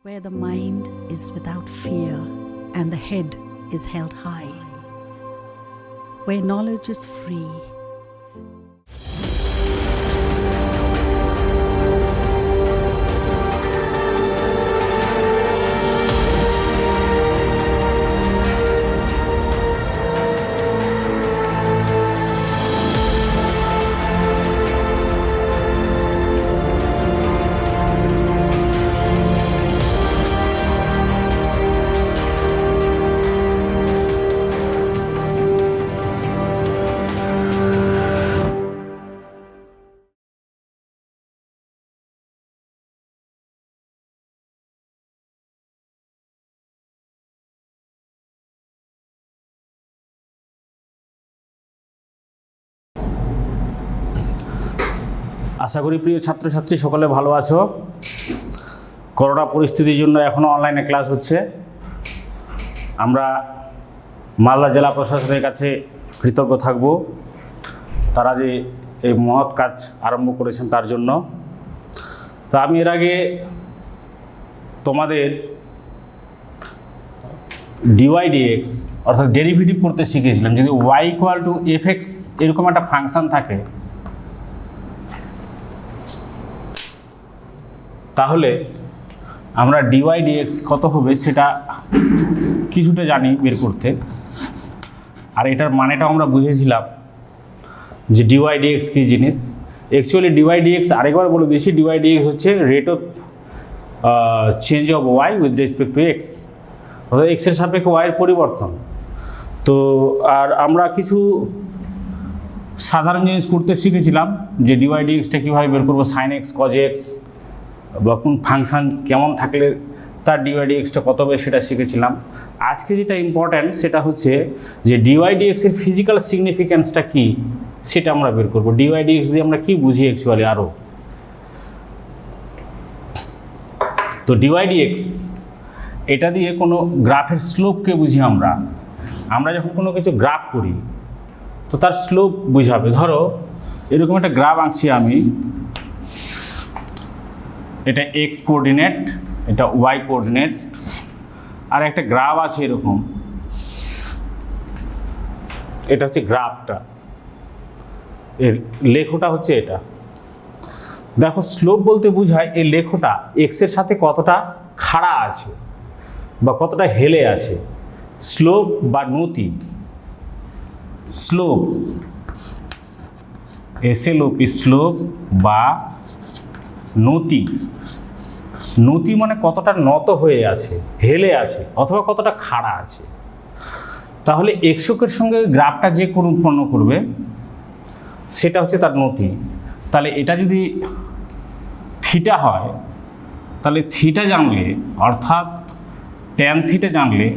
where the mind is without fear and the head is held high, where knowledge is free. আশা করি প্রিয় ছাত্রছাত্রী সকলে ভালো আছো। করোনা পরিস্থিতির জন্য এখনও অনলাইনে ক্লাস হচ্ছে। আমরা মালদা জেলা প্রশাসনের কাছে কৃতজ্ঞ থাকব, তারা যে এই মহৎ কাজ আরম্ভ করেছেন তার জন্য। তো আমি এর আগে তোমাদের ডিওয়াই/ডিএক্স অর্থাৎ ডেরিভেটিভ করতে শিখেছিলাম। যদি y = fx এরকম একটা ফাংশন থাকে, তাহলে আমরা dy/dx কত হবে সেটা কিছুটা জানি বের করতে। আর এটার মানেটাও আমরা বুঝেছিলাম যে dy/dx কী জিনিস। অ্যাকচুয়ালি dy/dx আরেকবার বলে দিয়েছি, dy/dx হচ্ছে rate of change of y with respect two x, অর্থাৎ x এর সাপেক্ষে y এর পরিবর্তন। তো আর আমরা কিছু সাধারণ জিনিস করতে শিখেছিলাম যে dy/dxটা কীভাবে বের করবো, sin x cos x বা কোন ফাংশান কেমন থাকলে তার dy/dxটা কত হবে সেটা শিখেছিলাম। আজকে যেটা ইম্পর্ট্যান্ট সেটা হচ্ছে যে dy/dx এর ফিজিক্যাল সিগনিফিক্যান্সটা কী সেটা আমরা বের করবো। dy/dx দিয়ে আমরা কী বুঝি অ্যাকচুয়ালি আরও। তো dy/dx এটা দিয়ে কোনো গ্রাফের স্লোপকে বুঝি আমরা। আমরা যখন কোনো কিছু গ্রাফ করি তো তার স্লোপ বুঝাবে। ধরো এরকম একটা গ্রাফ আঁকছি আমি, এটা x কোঅর্ডিনেট, এটা y কোঅর্ডিনেট, আর একটা গ্রাফ আছে এরকম, এটা হচ্ছে গ্রাফটা, এর লেখটা হচ্ছে এটা। দেখো স্লোপ বলতে বোঝায় এই লেখটা x এর সাথে কতটা খাড়া আছে বা কতটা হেলে আছে। স্লোপ বা নতি, স্লোপ SLOP স্লোপ বা নতি। নতি মানে কতটা নত হয়ে আছে, হেলে আছে, অথবা কতটা খাড়া আছে। তাহলে এক্সকের সঙ্গে গ্রাফটা যে কোণ উৎপন্ন করবে সেটা হচ্ছে তার নতি। তাহলে এটা যদি থিটা হয়, তাহলে থিটা জানলে অর্থাৎ ট্যান থিটা জানলে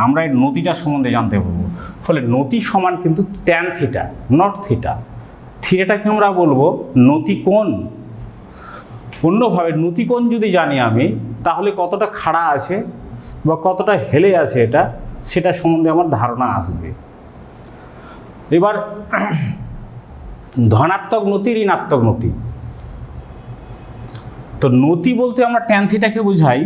আমরা এই নতিটা সম্বন্ধে জানতে পারবো। ফলে নতি সমান কিন্তু ট্যান থিটা, নট থিটা। থিটাটাকে আমরা বলবো নতিকোণ। অন্যভাবে নতিকোণ যদি জানি আমি, তাহলে কতটা খাড়া আছে বা কতটা হেলে আছে এটা, সেটা সম্বন্ধে আমার ধারণা আসবে। এবার ধনাত্মক নতি, ঋণাত্মক নতি। তো নতি বলতে আমরা ট্যান থিটাকে বোঝাই,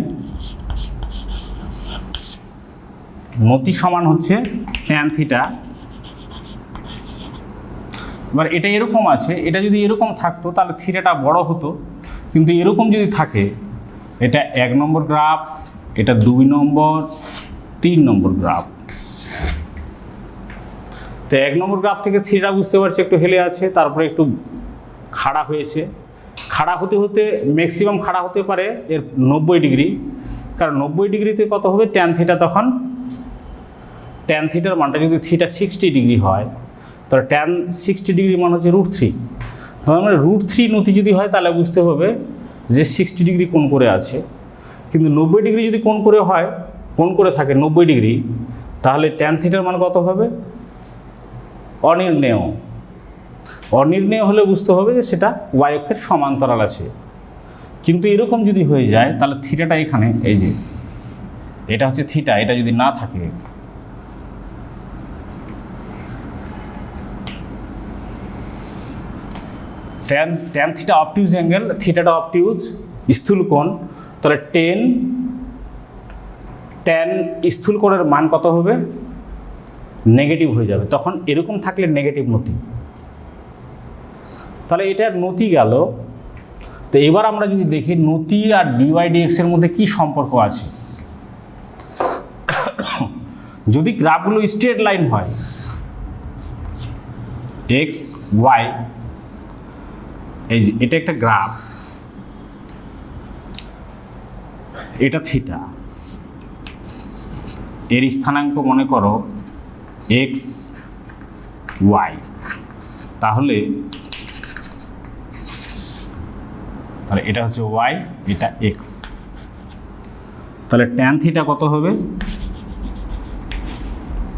নতি সমান হচ্ছে ট্যান থিটা। এবার এটা এরকম আছে, এটা যদি এরকম থাকতো তাহলে থিটাটা বড় হতো, কিন্তু এরকম যদি থাকে, এটা 1 নম্বর গ্রাফ, এটা 2 নম্বর, 3 নম্বর গ্রাফ। তো 1 নম্বর গ্রাফ থেকে থিটা বুঝতে পারছি একটু হেলে আছে, তারপরে একটু খাড়া হয়েছে। খাড়া হতে হতে ম্যাক্সিমাম খাড়া হতে পারে এর 90 ডিগ্রি, কারণ 90 ডিগ্রিতে কত হবে ট্যান থিটা। তখন ট্যান থিটার মানটা যদি থিটা 60 ডিগ্রি হয়, তাহলে ট্যান 60 ডিগ্রি মান হচ্ছে √3। তাহলে মানে √3 নতি যদি হয় তাহলে বুঝতে হবে যে 60 ডিগ্রি কোণ করে আছে। কিন্তু 90 ডিগ্রি যদি কোণ করে হয়, কোণ করে থাকে 90 ডিগ্রি, তাহলে ট্যান থিটার মান কত হবে? অনির্ণেয়। অনির্ণেয় হলে বুঝতে হবে যে সেটা y অক্ষের সমান্তরাল আছে। কিন্তু এরকম যদি হয়ে যায় তাহলে থিটাটা এখানে, এই যে এটা হচ্ছে থিটা, এটা যদি না থাকে, ট্যান থিটা অবটিউজ অ্যাঙ্গেল, থিটাটা অবটিউজ স্থূল কোণ। তাহলে ট্যান স্থূল কোণের মান কত হবে? নেগেটিভ হয়ে যাবে। তখন এরকম থাকলে নেগেটিভ নতি। তাহলে এটার নতি গেল। তো এবার আমরা যদি দেখি নতি আর ডিওয়াই ডিএক্স এর মধ্যে কি সম্পর্ক আছে। যদি গ্রাফগুলো স্ট্রেট লাইন হয়, এক্স ওয়াই, এই যে এটা একটা গ্রাফ, এটা থিটা, এর স্থানাঙ্ক মনে করো এক্স ওয়াই, তাহলে এটা হচ্ছে ওয়াই, এটা এক্স। তাহলে ট্যান থিটা কত হবে?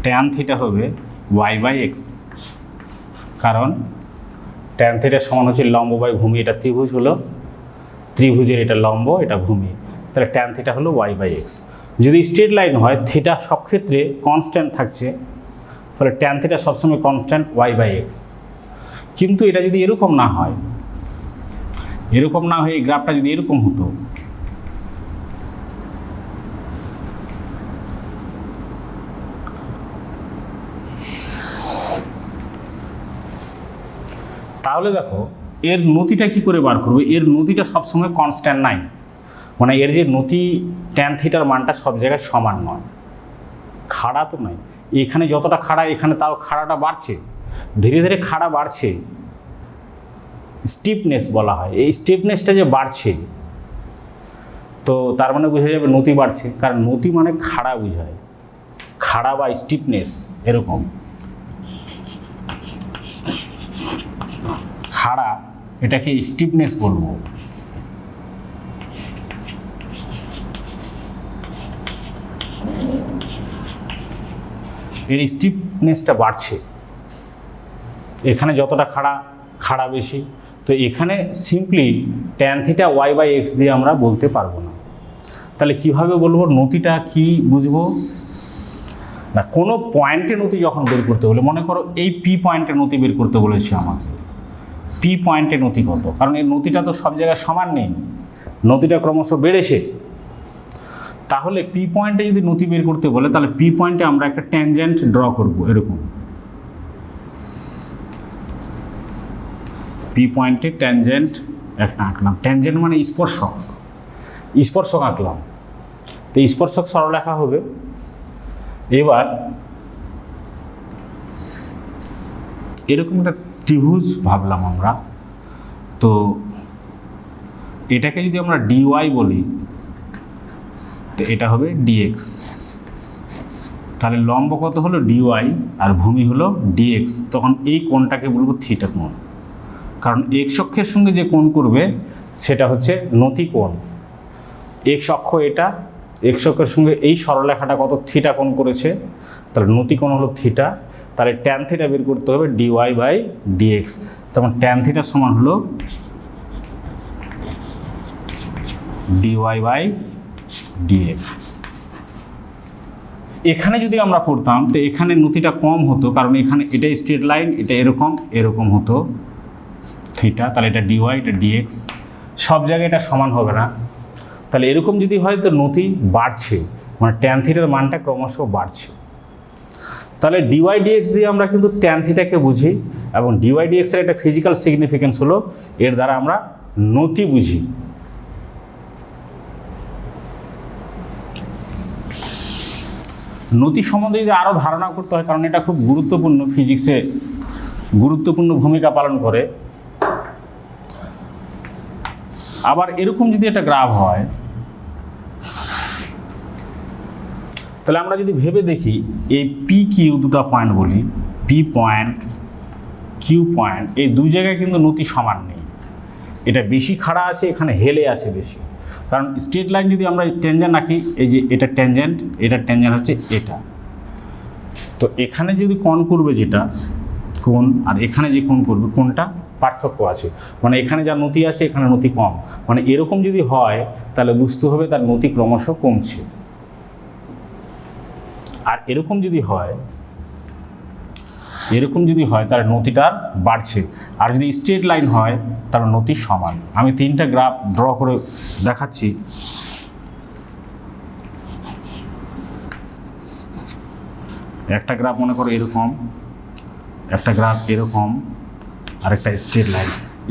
ট্যান থিটা হবে ওয়াই বাই এক্স, কারণ ট্যান থিটার সমান হচ্ছে লম্ব বাই ভূমি। এটা ত্রিভুজ হলো, ত্রিভুজের এটা লম্ব, এটা ভূমি। তাহলে ট্যান থিটা হলো ওয়াই বাই এক্স। যদি স্ট্রেট লাইন হয়, থিটা সব ক্ষেত্রে কনস্ট্যান্ট থাকছে, ফলে ট্যান থিটা সবসময় কনস্ট্যান্ট ওয়াই বাই এক্স। কিন্তু এটা যদি এরকম না হয়, এরকম না হয়ে এই গ্রাফটা যদি এরকম হতো, তাহলে দেখো এর নতিটা কি করে বার করবে? এর নতিটা সবসময় কনস্ট্যান্ট নাই, মানে এর যে নতি ট্যান থিটার মানটা সব জায়গায় সমান নয়, খাড়া তো নয়। এখানে যতটা খাড়া, এখানে তাও খাড়াটা বাড়ছে, ধীরে ধীরে খাড়া বাড়ছে, স্টিফনেস বলা হয়। এই স্টিফনেসটা যে বাড়ছে, তো তার মানে বোঝা যাবে নতি বাড়ছে, কারণ নতি মানে খাড়া বোঝায়, খাড়া বা স্টিফনেস এরকম। খাড়া, এটাকে স্টিফনেস বলবো। এর স্টিফনেসটা বাড়ছে, এখানে যতটা খাড়া বেশি। তো এখানে simply tan theta y by x দিয়ে আমরা বলতে পারবো না। তাহলে কিভাবে বলবো? নতিটা কি বুঝবো না, কোনো পয়েন্টে নতি যখন বের করতে বলে, মনে করো এই পি পয়েন্টে নতি বের করতে বলেছে আমাকে, পি পয়েন্টে নতি কত? কারণ এই নতিটা তো সব জায়গায় সমান নেই, নতিটা ক্রমশ বেড়েছে। তাহলে পি পয়েন্টে যদি নতি বের করতে বলে, তাহলে পি পয়েন্টে আমরা একটা ট্যানজেন্ট ড্র করব, এরকম পি পয়েন্টে ট্যানজেন্ট একটা আঁকলাম। ট্যানজেন্ট মানে স্পর্শক, স্পর্শক আঁকলাম। তো স্পর্শক সরলরেখা হবে। এবার এরকম একটা ত্রিভুজ ভাবলাম আমরা। তো এটাকে যদি আমরা ডিওয়াই বলি, তো এটা হবে ডিএক্স। তাহলে লম্ব কত হলো? ডিওয়াই, আর ভূমি হলো ডিএক্স। তখন এই কোণটাকে বলবো থিটা কোণ, কারণ এক্স অক্ষের সঙ্গে যে কোণ করবে সেটা হচ্ছে নতি কোণ। এক্স অক্ষ এটা, এক্স অক্ষের সঙ্গে এই সরলরেখাটা কত? থিটা কোণ করেছে, তাহলে নতি কোণ হলো থিটা। তাহলে ট্যান থিটা বের করতে হবে ডিওয়াই বাই ডিএক্স। তখন ট্যান থিটা সমান হলো ডিওয়াই বাই ডিএক্স। এখানে যদি আমরা করতাম, তো এখানে নতিটা কম হতো, কারণ এখানে এটা স্ট্রেট লাইন, এটা এরকম হতো থিটা। তাহলে এটা ডিওয়াই, এটা ডিএক্স, সব জায়গায় এটা সমান হবে না। তাহলে এরকম যদি হয়, তো নতি বাড়ছে, মানে ট্যান থিটার মানটা ক্রমশ বাড়ছে। তাহলে ডিওয়াই ডিএক্স দিয়ে আমরা কিন্তু ট্যান থিটাকে বুঝি, এবং ডিওয়াই ডিএক্স এর একটা ফিজিক্যাল সিগনিফিকেন্স হলো এর দ্বারা আমরা নতি বুঝি। নতি সম্বন্ধে যদি আরও ধারণা করতে হয়, কারণ এটা খুব গুরুত্বপূর্ণ, ফিজিক্সে গুরুত্বপূর্ণ ভূমিকা পালন করে। আবার এরকম যদি একটা গ্রাফ হয়, তাহলে আমরা যদি ভেবে দেখি, এই পি কিউ দুটো পয়েন্ট বলি, পি পয়েন্ট, কিউ পয়েন্ট, এই দুই জায়গায় কিন্তু নতি সমান নেই। এটা বেশি খাড়া আছে, এখানে হেলে আছে বেশি। কারণ স্ট্রেট লাইন যদি আমরা ট্যানজেন্ট আঁকি, এই যে এটা ট্যানজেন্ট, এটা ট্যানজেন্ট হচ্ছে এটা। তো এখানে যদি কোণ করবে যেটা কোণ, আর এখানে যে কোণ করবে, কোণটা পার্থক্য আছে, মানে এখানে যা নতি আছে এখানে নতি কম। মানে এরকম যদি হয়, তাহলে বুঝতে হবে তার নতি ক্রমশ কমছে। আর এরকম যদি হয়, তার নতিটার বাড়ছে। আর যদি স্ট্রেট লাইন হয়, তার নতি সমান। আমি তিনটা গ্রাফ ড্র করে দেখাচ্ছি। একটা গ্রাফ মনে করো এরকম, একটা গ্রাফ এরকম, আর একটা স্ট্রেট লাইন।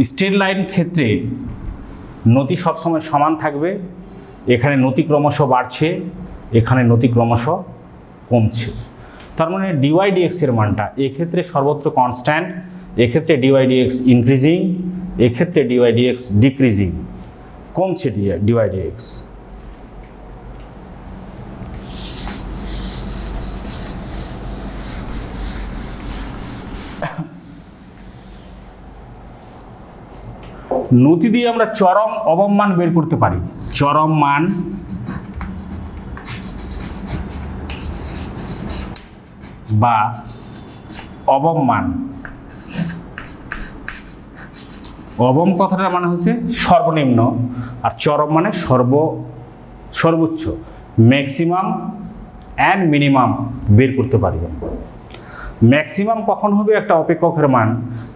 স্ট্রেট লাইন ক্ষেত্রে নতি সবসময় সমান থাকবে, এখানে নতি ক্রমশ বাড়ছে, এখানে নতি ক্রমশ কমছে। তার মানে ডিওয়াই ডিএক্স এর মানটা এক্ষেত্রে সর্বত্র কনস্ট্যান্ট, এক্ষেত্রে ডিওয়াই ডিএক্স ইনক্রিজিং, এক্ষেত্রে ডিওয়াই ডিএক্স ডিক্রিজিং, কমছে ডিওয়াই ডিএক্স। নতি দিয়ে আমরা চরম অবম মান বের করতে পারি। চরম মান বা অবম মান। অবম কথাটার মানে হচ্ছে সর্বনিম্ন, আর চরম মানে সর্বোচ্চ, ম্যাক্সিমাম অ্যান্ড মিনিমাম বের করতে পারি। ম্যাক্সিমাম কখন হবে একটা অপেক্ষকের মান,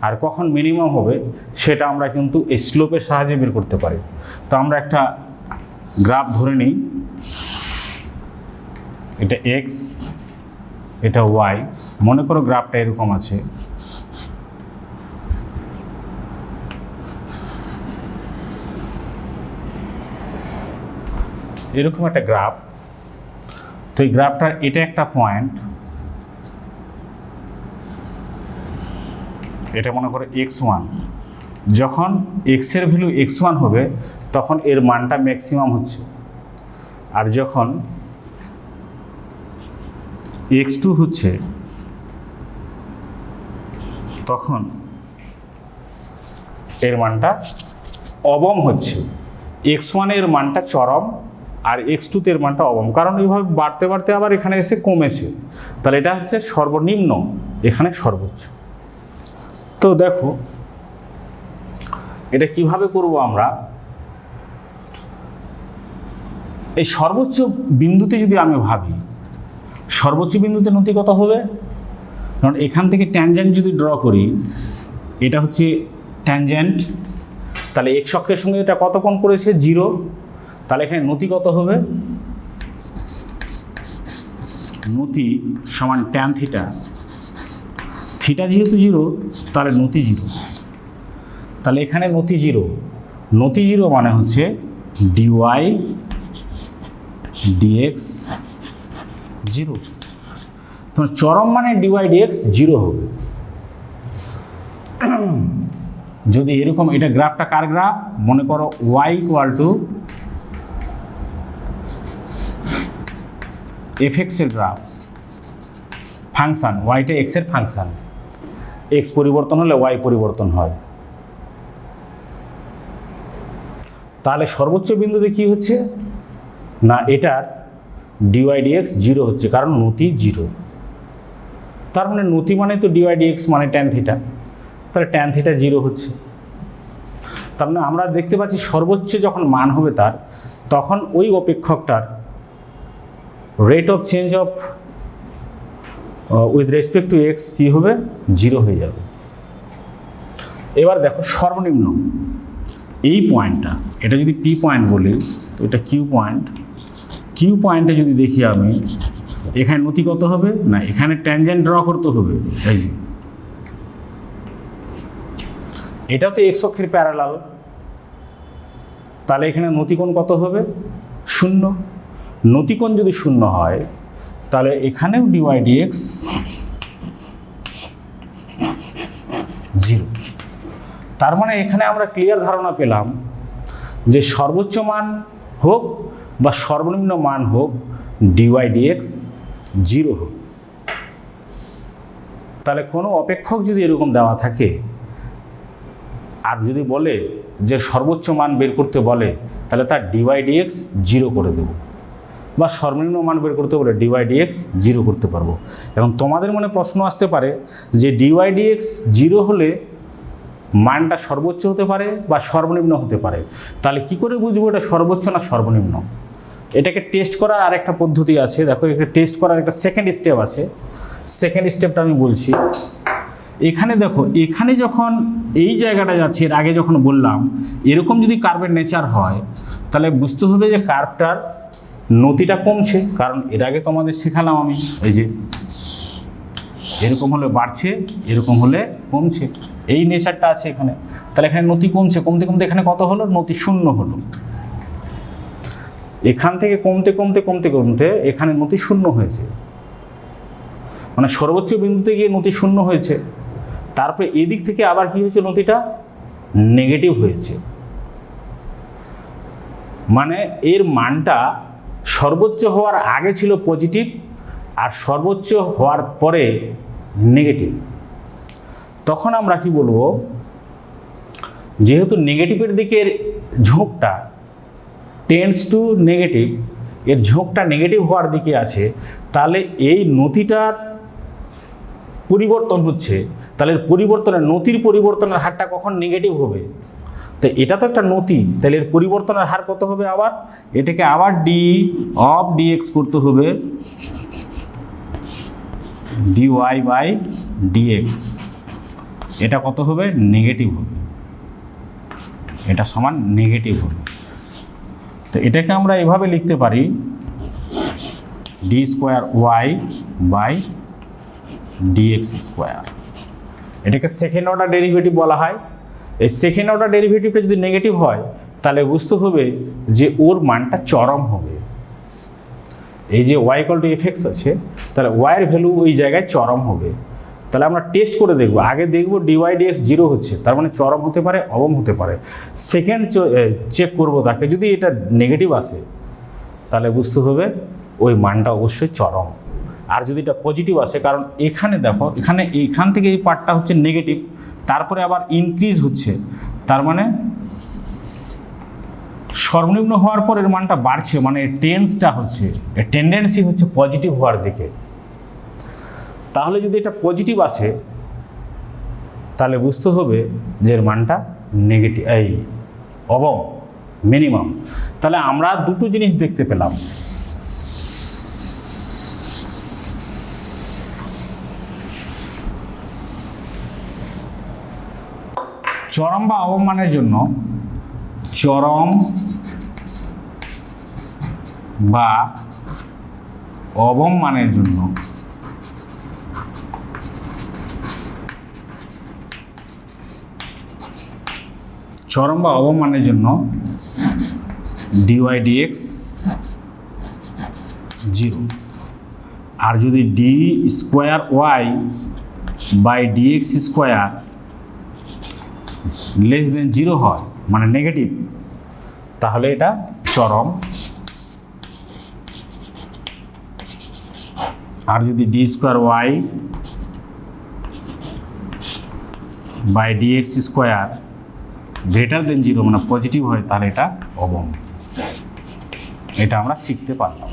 আর কখন মিনিমাম হবে সেটা আমরা কিন্তু এই স্লোপের সাহায্যে বের করতে পারি। তো আমরা একটা গ্রাফ ধরে নিই, এটা এক্স, এটা ওয়াই। মনে করো গ্রাফটা এরকম আছে, এরকম একটা গ্রাফ। তো এই গ্রাফটার এটা একটা পয়েন্ট, এটা মনে করো x1। যখন x এর ভ্যালু x1 হবে তখন এর মানটা ম্যাক্সিমাম হচ্ছে, আর যখন x2 হচ্ছে তখন এর মানটা অবম হচ্ছে। x1 এর মানটা চরম আর x2 এর মানটা অবম, কারণ এইভাবে বাড়তে বাড়তে আবার এখানে এসে কমেছে। তাহলে এটা হচ্ছে সর্বনিম্ন, এখানে সর্বোচ্চ। তো দেখো এটা কিভাবে করব আমরা। এই সর্বোচ্চ বিন্দুতে যদি আমি ভাবি, সর্বোচ্চ বিন্দুতে নতি কত হবে? কারণ এখান থেকে ট্যানজেন্ট যদি ড্র করি, এটা হচ্ছে ট্যানজেন্ট, তাহলে এক্স অক্ষের সঙ্গে এটা কত কোণ করেছে? 0। তাহলে এখানে নতি কত হবে? নতি সমান ট্যান থিটা। থিটা যেহেতু 0 তাহলে নতি 0। তাহলে এখানে নতি 0, নতি 0 মানে হচ্ছে ডিওয়াই ডিএক্স 0। তোমার চরম মানে ডিওয়াই ডিএক্স 0 হবে। যদি এরকম, এটা গ্রাফটা কার গ্রাফ? মনে করো y ইকুয়াল টু fx এর গ্রাফ, ফাংশন ওয়াইটা এক্স এর ফাংশন, এক্স পরিবর্তন হলে ওয়াই পরিবর্তন হয়। তাহলে সর্বোচ্চ বিন্দুতে কি হচ্ছে না, এটার ডিওয়াই ডিএক্স 0 হচ্ছে, কারণ নতি 0। তার মানে নতি মানে তো ডিওয়াই ডিএক্স মানে ট্যান থিটা, তাহলে ট্যান থিটা 0 হচ্ছে। তার মানে আমরা দেখতে পাচ্ছি সর্বোচ্চ যখন মান হবে তার, তখন ওই অপেক্ষকটার rate of change of with respect to X কী হবে? 0 হয়ে যাবে। এবার দেখো সর্বনিম্ন এই পয়েন্টটা, এটা যদি পি পয়েন্ট বলি তো এটা কিউ পয়েন্ট। কিউ পয়েন্টে যদি দেখি আমি, এখানে নতি কত হবে না, এখানে ট্যানজেন্ট ড্র করতে হবে। এই যে এটাও তো এক্স অক্ষের প্যারালাল, তাহলে এখানে নতিকোণ কত হবে? 0। নতিকোণ যদি 0 হয় তাহলে এখানেও ডিওয়াই ডিএক্স 0। তার মানে এখানে আমরা ক্লিয়ার ধারণা পেলাম যে সর্বোচ্চ মান হোক বা সর্বনিম্ন মান হোক, ডিওয়াই ডিএক্স 0 হোক। তাহলে কোনো অপেক্ষক যদি এরকম দেওয়া থাকে আর যদি বলে যে সর্বোচ্চ মান বের করতে বলে, তাহলে তার ডিওয়াই ডিএক্স 0 করে দেব, বা সর্বনিম্ন মান বের করতে বলে ডিওয়াই ডিএক্স 0 করতে পারবো। এবং তোমাদের মনে প্রশ্ন আসতে পারে যে ডিওয়াই ডিএক্স 0 হলে মানটা সর্বোচ্চ হতে পারে বা সর্বনিম্ন হতে পারে, তাহলে কি করে বুঝবো এটা সর্বোচ্চ না সর্বনিম্ন? এটাকে টেস্ট করার আরেকটা পদ্ধতি আছে। দেখো, এটা টেস্ট করার একটা সেকেন্ড স্টেপ আছে। সেকেন্ড স্টেপটা আমি বলছি। এখানে দেখো, এখানে যখন এই জায়গাটা যাচ্ছে, এর আগে যখন বললাম এরকম যদি কার্ভের নেচার হয়, তাহলে বুঝতে হবে যে কার্ভটার নতিটা কমছে, কারণ এর আগে তোমাদের শেখালাম আমি এই যে এরকম হলে বাড়ছে, এরকম হলে কমছে, এই নেচারটা আছে এখানে। তাহলে এখানে নতি কমছে, কমতে কমতে এখানে কত হলো, নতি 0 হলো। এখান থেকে কমতে কমতে কমতে কমতে এখানে নতি 0 হয়েছে, মানে সর্বোচ্চ বিন্দুতে গিয়ে নতি 0 হয়েছে। তারপরে এদিক থেকে আবার কি হয়েছে, নতিটা নেগেটিভ হয়েছে। মানে এর মানটা সর্বোচ্চ হওয়ার আগে ছিল পজিটিভ, আর সর্বোচ্চ হওয়ার পরে নেগেটিভ। তখন আমরা কি বলবো, যেহেতু নেগেটিভের দিকের ঝোঁকটা টেন্ডস টু নেগেটিভ, এর ঝোঁকটা নেগেটিভ হওয়ার দিকে আছে, তাহলে এই নতিটার পরিবর্তন হচ্ছে, তাহলে পরিবর্তনের নতির পরিবর্তনের হারটা কখন নেগেটিভ হবে। তো এটা তো একটা নতি, তাহলে এর পরিবর্তনের হার কত হবে, আবার এটাকে আবার ডি অফ ডিএক্স করতে হবে, ডিওয়াই বাই ডিএক্স। এটা কত হবে, নেগেটিভ হবে, এটা সমান নেগেটিভ হবে। তো এটাকে আমরা এভাবে লিখতে পারি, d square y by dx square. এটাকে সেকেন্ড অর্ডার ডেরিভেটিভ বলা হয়। এই সেকেন্ড অর্ডার ডেরিভেটিভটা যদি নেগেটিভ হয়, তাহলে বুঝতে হবে যে ওর মানটা চরম হবে। এই যে y equal to f x আছে, তাহলে ওয়াইয়ের ভ্যালু ওই জায়গায় চরম হবে। তাহলে আমরা টেস্ট করে দেখব, আগে দেখব ডিওয়াই ডিএক্স 0 হচ্ছে, তার মানে চরম হতে পারে, অবম হতে পারে। সেকেন্ড চেক করব তাকে, যদি এটা নেগেটিভ আসে তাহলে বুঝতে হবে ওই মানটা অবশ্যই চরম। আর যদি এটা পজিটিভ আসে, কারণ এখানে দেখো, এখান থেকে এই পার্টটা হচ্ছে নেগেটিভ, তারপরে আবার ইনক্রিজ হচ্ছে, তার মানে সর্বনিম্ন হওয়ার পর এর মানটা বাড়ছে, মানে টেন্সটা হচ্ছে, টেন্ডেন্সি হচ্ছে পজিটিভ হওয়ার দিকে। তাহলে যদি এটা পজিটিভ আসে, তাহলে বুঝতে হবে যে এর মানটা নেগেটিভ, এই অবম, মিনিমাম। তাহলে আমরা দুটো জিনিস দেখতে পেলাম, চরম বা অবম মানের জন্য, চরম বা অবম মানের জন্য চরম বা অবম মানের জন্য ডিওয়াই ডিএক্স 0, আর যদি d square y by dx square less than 0 হয়, মানে নেগেটিভ, তাহলে এটা চরম। আর যদি d square y by dx square greater than 0, মানে পজিটিভ হয়, তাহলে এটা অবম। এটা আমরা শিখতে পারলাম।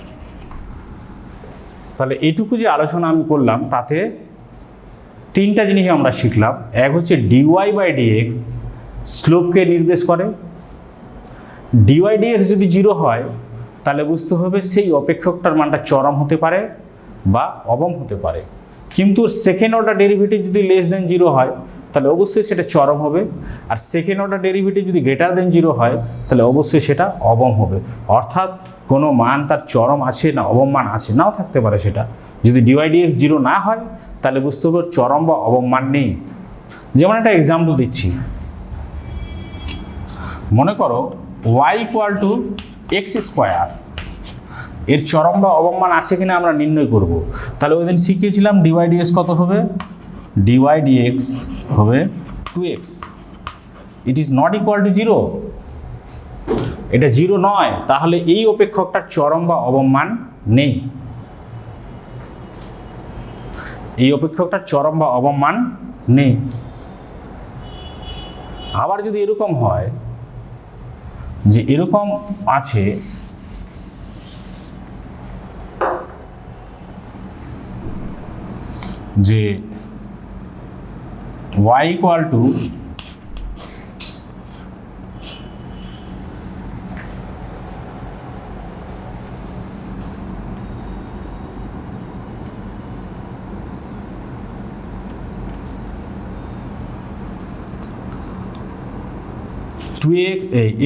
তাহলে এইটুকু যে আলোচনা আমি করলাম, তাতে 3টা জিনিস আমরা শিখলাম। এক হচ্ছে ডিওয়াই বাই ডিএক্স স্লোপকে নির্দেশ করে। ডিওয়াই ডিএক্স যদি 0 হয়, তাহলে বুঝতে হবে সেই অপেক্ষকটার মানটা চরম হতে পারে বা অবম হতে পারে। কিন্তু সেকেন্ড অর্ডার ডেরিভেটিভ যদি লেস দেন 0 হয়, তাহলে অবশ্যই সেটা চরম হবে। আর সেকেন্ড অর্ডার ডেরিভেটিভ যদি গ্রেটার দেন 0 হয়, তাহলে অবশ্যই সেটা অবম হবে। অর্থাৎ কোনো মান তার চরম আছে না অবম মান আছে, নাও থাকতে পারে। সেটা যদি ডিওয়াই ডিএক্স 0 না হয়, তাহলে বুঝতে হবে চরম বা অবম মান নেই। যেমন একটা এক্সাম্পল দিচ্ছি, মনে করো y equal to x square, এর চরম বা অবম মান আছে কিনা আমরা নির্ণয় করব। তাহলে ওই দিন শিখিয়েছিলাম ডিওয়াই ডিএক্স কত হবে, ডিওয়াই ডিএক্স হবে 2x। It is not equal to 0, এটা 0 নয়, তাহলে এই অপেক্ষকটার চরম বা অবম মান নেই। এই অপেক্ষকটার চরম বা অবম মান নেই। আবার যদি এরকম হয় যে এরকম আছে যে y equal to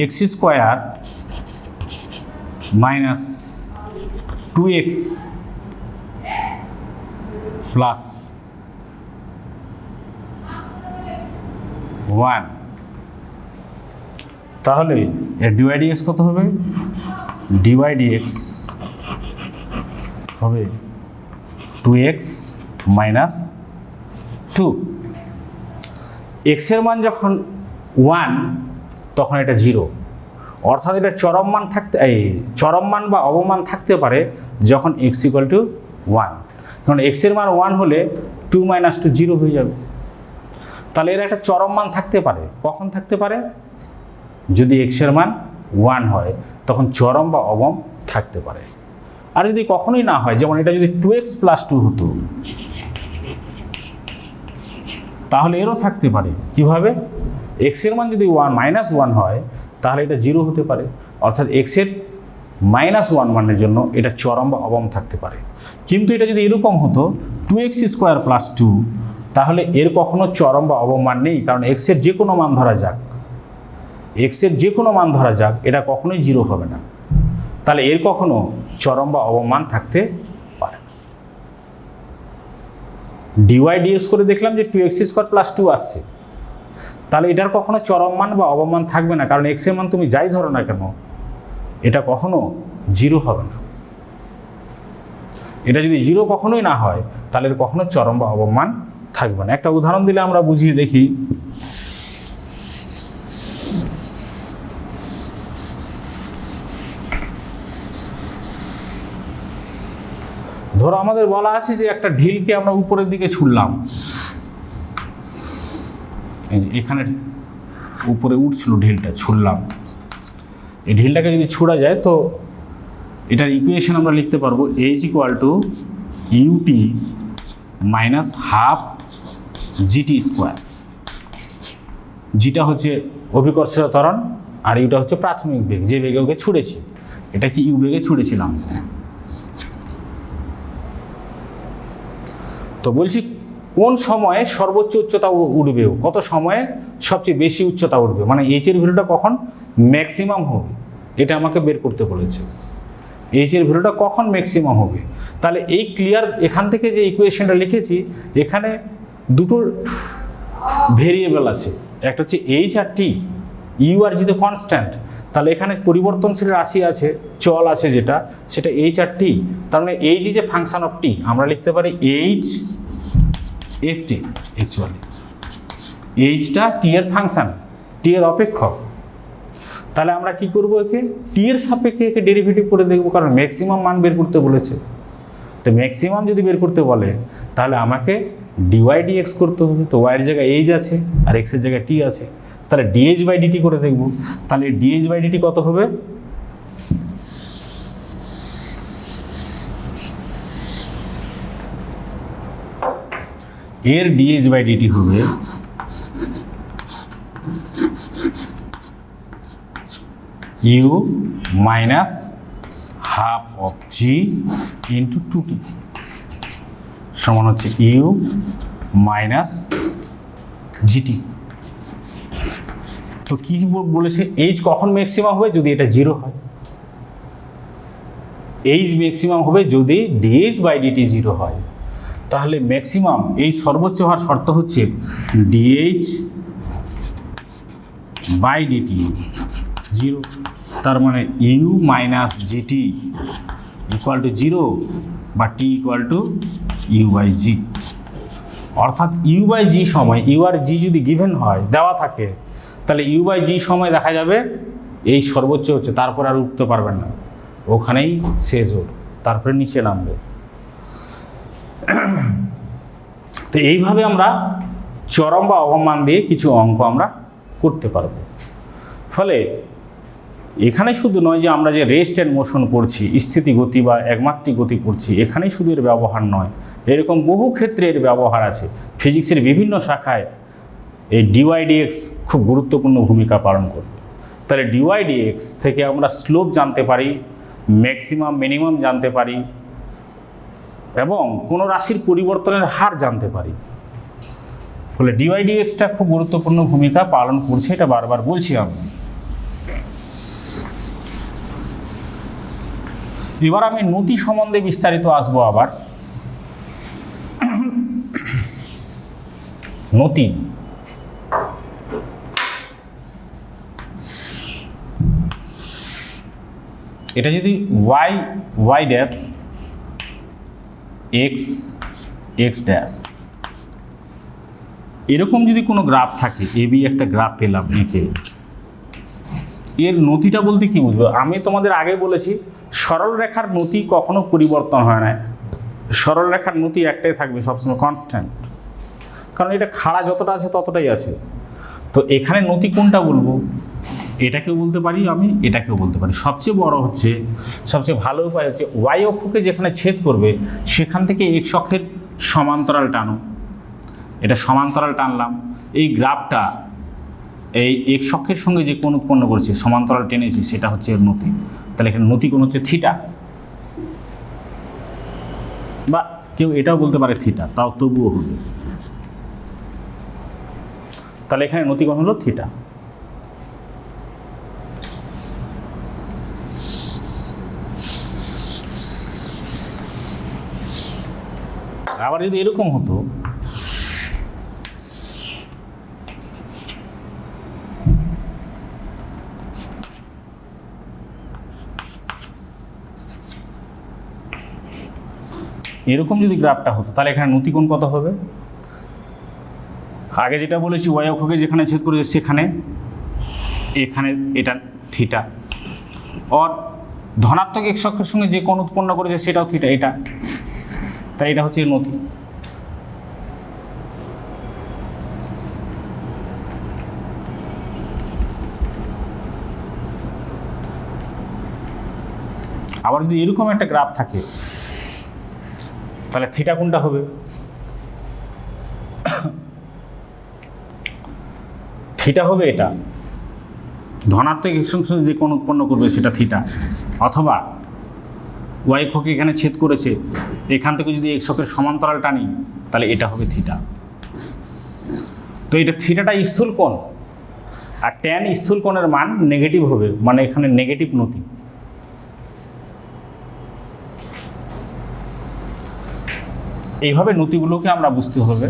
x square minus 2x plus 1, তাহলে এর dy dx কত হবে? dy dx হবে 2x মাইনাস 2। x এর মান যখন 1 তখন এটা 0, অর্থাৎ এটা চরম মান বা অবমান থাকতে পারে যখন x ইকুয়াল টু 1, কারণ x এর মান 1 হলে 2 মাইনাস 2 0 হয়ে যাবে। তাহলে এর একটা চরম মান থাকতে পারে। কখন থাকতে পারে? যদি x এর মান 1 হয় তখন চরম বা অবম থাকতে পারে। আর যদি কখনোই না হয়, যেমন এটা যদি 2x প্লাস 2 হতো, তাহলে এরও থাকতে পারে। কিভাবে? x এর মান যদি মাইনাস 1 হয় তাহলে এটা 0 হতে পারে, অর্থাৎ x এর মাইনাস 1 মানের জন্য এটা চরম বা অবম থাকতে পারে। কিন্তু এটা যদি এরকম হতো 2x স্কোয়ার প্লাস 2, তাহলে এর কখনো চরম বা অবম মান নেই, কারণ x এর যে কোনো মান ধরা যাক, এটা কখনোই 0 হবে না। তাহলে এর কখনো চরম বা অবম মান থাকতে পারে না। dy dx করে দেখলাম যে 2x স্কোয়ার প্লাস 2 আসছে, তাহলে এটার কখনো চরম মান বা অবম মান থাকবে না, কারণ x এর মান তুমি যাই ধরো না কেন এটা কখনো 0 হবে না। এটা যদি 0 কখনোই না হয় তাহলে এর কখনো চরম বা অবম মান থাকবে না। একটা উদাহরণ দিলে আমরা বুঝিয়ে দেখি। ধরো আমাদের বলা আছে যে একটা ঢিলকে আমরা উপরের দিকে ছুড়লাম, এই যে এখানে উপরে উঠছিল ঢিলটা, ছুড়লাম। এই ঢিলটাকে যদি ছোড়া যায় তো এটার ইকুয়েশন আমরা লিখতে পারবো h equal to ut minus half gt square. জিটা হচ্ছে অভিকর্ষীয় ত্বরণ আর ইউটা হচ্ছে প্রাথমিক বেগ, যে বেগে ওকে ছুড়েছি। এটা কি ইউ বেগে ছুড়েছিলাম। তো বলছি কোন সময়ে সর্বোচ্চ উচ্চতা উঠবে, কত সময়ে সবচেয়ে বেশি উচ্চতা উঠবে, মানে এইচ এর ভ্যালুটা কখন ম্যাক্সিমাম হবে, এটা আমাকে বের করতে বলেছে। এইচ এর ভ্যালুটা কখন ম্যাক্সিমাম হবে। তাহলে এই ক্লিয়ার এখান থেকে যে ইকুয়েশনটা লিখেছি, এখানে দুটো ভেরিয়েবল আছে, একটা হচ্ছে এইচ আর টি। ইউ আর জি তো কনস্ট্যান্ট, তাহলে এখানে পরিবর্তনশীল রাশি আছে, চল আছে যেটা, সেটা এইচ আর টি। তার মানে H is a function of T, আমরা লিখতে পারি এইচ এফ টি। অ্যাকচুয়ালি এইচটা টি এর ফাংশন, টি এর অপেক্ষক। তাহলে আমরা কি করব, একে টি এর সাপেক্ষে একে ডেরিভেটিভ করে দেখব, কারণ ম্যাক্সিমাম মান বের করতে বলেছে। তো ম্যাক্সিমাম যদি বের করতে বলে তাহলে আমাকে ডিওয়াই ডিএক্স করতে হবে। তো ওয়াইয়ের জায়গায় এইচ আছে আর এক্সের জায়গায় টি আছে, তাহলে ডিএইচ বাই ডিটি করে দেখব। তাহলে ডিএইচ বাই ডিটি কত হবে, এর ডিএইচ বাই ডিটি হবে u minus half of g into 2t সমান হচ্ছে ইউ মাইনাস জিটি। তো কি বলেছে, এইচ কখন ম্যাক্সিমাম হবে, যদি এটা 0 হয়। এইচ ম্যাক্সিমাম হবে যদি ডিএইচ বাই ডিটি 0 হয়। তাহলে ম্যাক্সিমাম এই সর্বোচ্চ হওয়ার শর্ত হচ্ছে ডিএইচ বাই ডিটি 0। তার মানে u minus gt equal to 0 বা t equal to u by g. অর্থাৎ ইউ বাই জি সময়, ইউ আর জি যদি গিভেন হয়, দেওয়া থাকে, তাহলে ইউ বাই জি সময় দেখা যাবে এই সর্বোচ্চ হচ্ছে, তারপর আর উঠতে পারবেন না, ওখানেই শেষ ওর, তারপরে নিচে নামবে। তো এইভাবে আমরা চরম বা অবমান দিয়ে কিছু অঙ্ক আমরা করতে পারবো। ফলে এখানে শুধু নয় যে আমরা যে রেস্ট অ্যান্ড মোশন পড়ছি, স্থিতি গতি বা একমাত্রিক গতি পড়ছি, এখানেই শুধু এর ব্যবহার নয়, এরকম বহু ক্ষেত্রে এর ব্যবহার আছে। ফিজিক্সের বিভিন্ন শাখায় এই ডিওয়াই ডিএক্স খুব গুরুত্বপূর্ণ ভূমিকা পালন করবে। তাহলে ডিওয়াই ডিএক্স থেকে আমরা স্লোপ জানতে পারি, ম্যাক্সিমাম মিনিমাম জানতে পারি এবং কোনো রাশির পরিবর্তনের হার জানতে পারি। ফলে ডিওয়াই ডিএক্সটা খুব গুরুত্বপূর্ণ ভূমিকা পালন করছে, এটা বারবার বলছি আমি। এবার আমি নতি সম্বন্ধে বিস্তারিত আসবো। আবার নতি এটা যদি y y dash x x dash এরকম যদি কোনো গ্রাফ থাকে, এবি একটা গ্রাফ পেলাম এঁকে, এর নতিটা বলতে কি বুঝবো? আমি তোমাদের আগে বলেছি সরল রেখার নতি কখনো পরিবর্তন হয় না, সরল রেখার নতি একটাই থাকবে সবসময়, কনস্ট্যান্ট, কারণ এটা খাড়া যতটা আছে ততটাই আছে। তো এখানে নতি কোনটা বলবো? এটাকেও বলতে পারি আমি, এটাকেও বলতে পারি। সবচেয়ে বড় হচ্ছে, সবচেয়ে ভালো উপায় হচ্ছে ওয়াই অক্ষকে যেখানে ছেদ করবে সেখান থেকে এক্স অক্ষের সমান্তরাল টানো। এটা সমান্তরাল টানলাম, এই গ্রাফটা এই এক্স অক্ষের সঙ্গে যে কোণ উৎপন্ন করছে সমান্তরাল টেনেছি, সেটা হচ্ছে এর নতি। তাহলে এখানে নতি কোণ হচ্ছে থিটা, বা কেউ এটাও বলতে পারে থিটা, তাও তবুও হবে। তাহলে এখানে নতি কোণ হলো থিটা। আবার যদি এরকম হতো, এরকম যদি গ্রাফটা হতো তাহলে এখানে নতি কোণ কত হবে? আগে যেটা বলেছি ওয়াই অক্ষকে যেখানে ছেদ করেছে সেখানে, এখানে এটা থিটা, আর ধনাত্মক এক্স অক্ষের সঙ্গে যে কোণ উৎপন্ন করেছে সেটাও থিটা, এটা, তাই এটা হচ্ছে নতি। আবার যদি এরকম একটা গ্রাফ থাকে তাহলে থিটা কোনটা হবে? থিটা হবে এটা, ধনাত্মক এক্স অক্ষের সঙ্গে যে কোণ উৎপন্ন করবে সেটা থিটা, অথবা ওয়াই অক্ষকে এখানে ছেদ করেছে, এখান থেকে যদি এক্স অক্ষের সমান্তরাল টানি তাহলে এটা হবে থিটা। তো এটা থিটাটা স্থূল কোণ, আর ট্যান স্থূল কোণের মান নেগেটিভ হবে, মানে এখানে নেগেটিভ নতি। এইভাবে নতিগুলোকে আমরা বুঝতে হবে।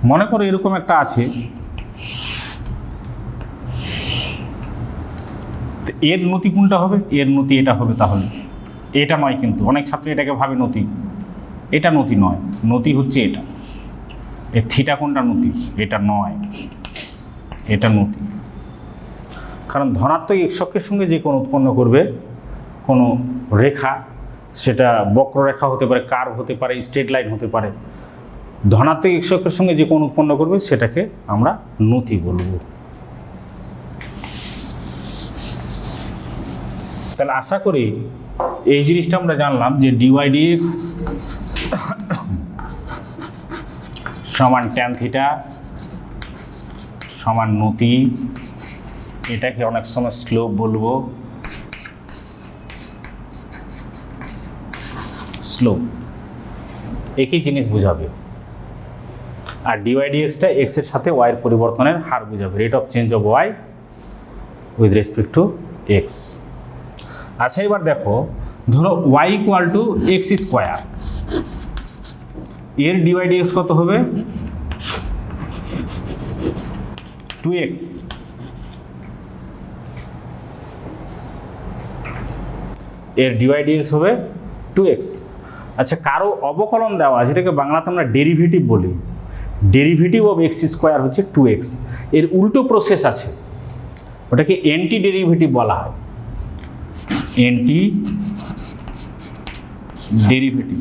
মনে করো এরকম একটা আছে, এর নতি কোনটা হবে? এর নতি এটা হবে। তাহলে এটা নয়, কিন্তু অনেক ছাত্র এটাকে ভাবে নতি, এটা নতি নয়, নতি হচ্ছে এটা। এর থিটা কোনটা নতি? এটা নয়, এটা নতি। কারণ ধনাত্মক এক্স অক্ষের সঙ্গে যে কোণ উৎপন্ন করবে কোনো রেখা, সেটা বক্ররেখা হতে পারে, কার্ভ হতে পারে, স্ট্রেট লাইন হতে পারে, ধনাত্মক এক্স অক্ষের সঙ্গে যে কোণ উৎপন্ন করবে সেটাকে আমরা নতি বলবো। তাহলে আশা করি এই জিনিসটা আমরা জানলাম যে ডিওয়াই ডিএক্স সমান ট্যান থিটা সমান নতি, এটাকে অনেক সময় স্লোপ বলবো, স্লোপ একই জিনিস বোঝাবে। আর ডিওয়াই ডিএক্সটা এক্সের সাথে ওয়াইয়ের পরিবর্তনের হার বোঝাবে, rate of change of y with respect to x. আচ্ছা, এবার দেখো, ধরো y equal to x square, এর ডিওয়াই ডিএক্স কত হবে? 2x। এর ডিওয়াই ডিএক্স হবে 2x। আচ্ছা, কারো অবকলন দেওয়া, যেটাকে বাংলাতে আমরা ডেরিভেটিভ বলি, ডেরিভেটিভ অফ এক্স স্কোয়ার হচ্ছে 2x। এর উল্টো প্রসেস আছে, ওটাকে অ্যান্টি ডেরিভেটিভ বলা হয়, অ্যান্টি ডেরিভেটিভ।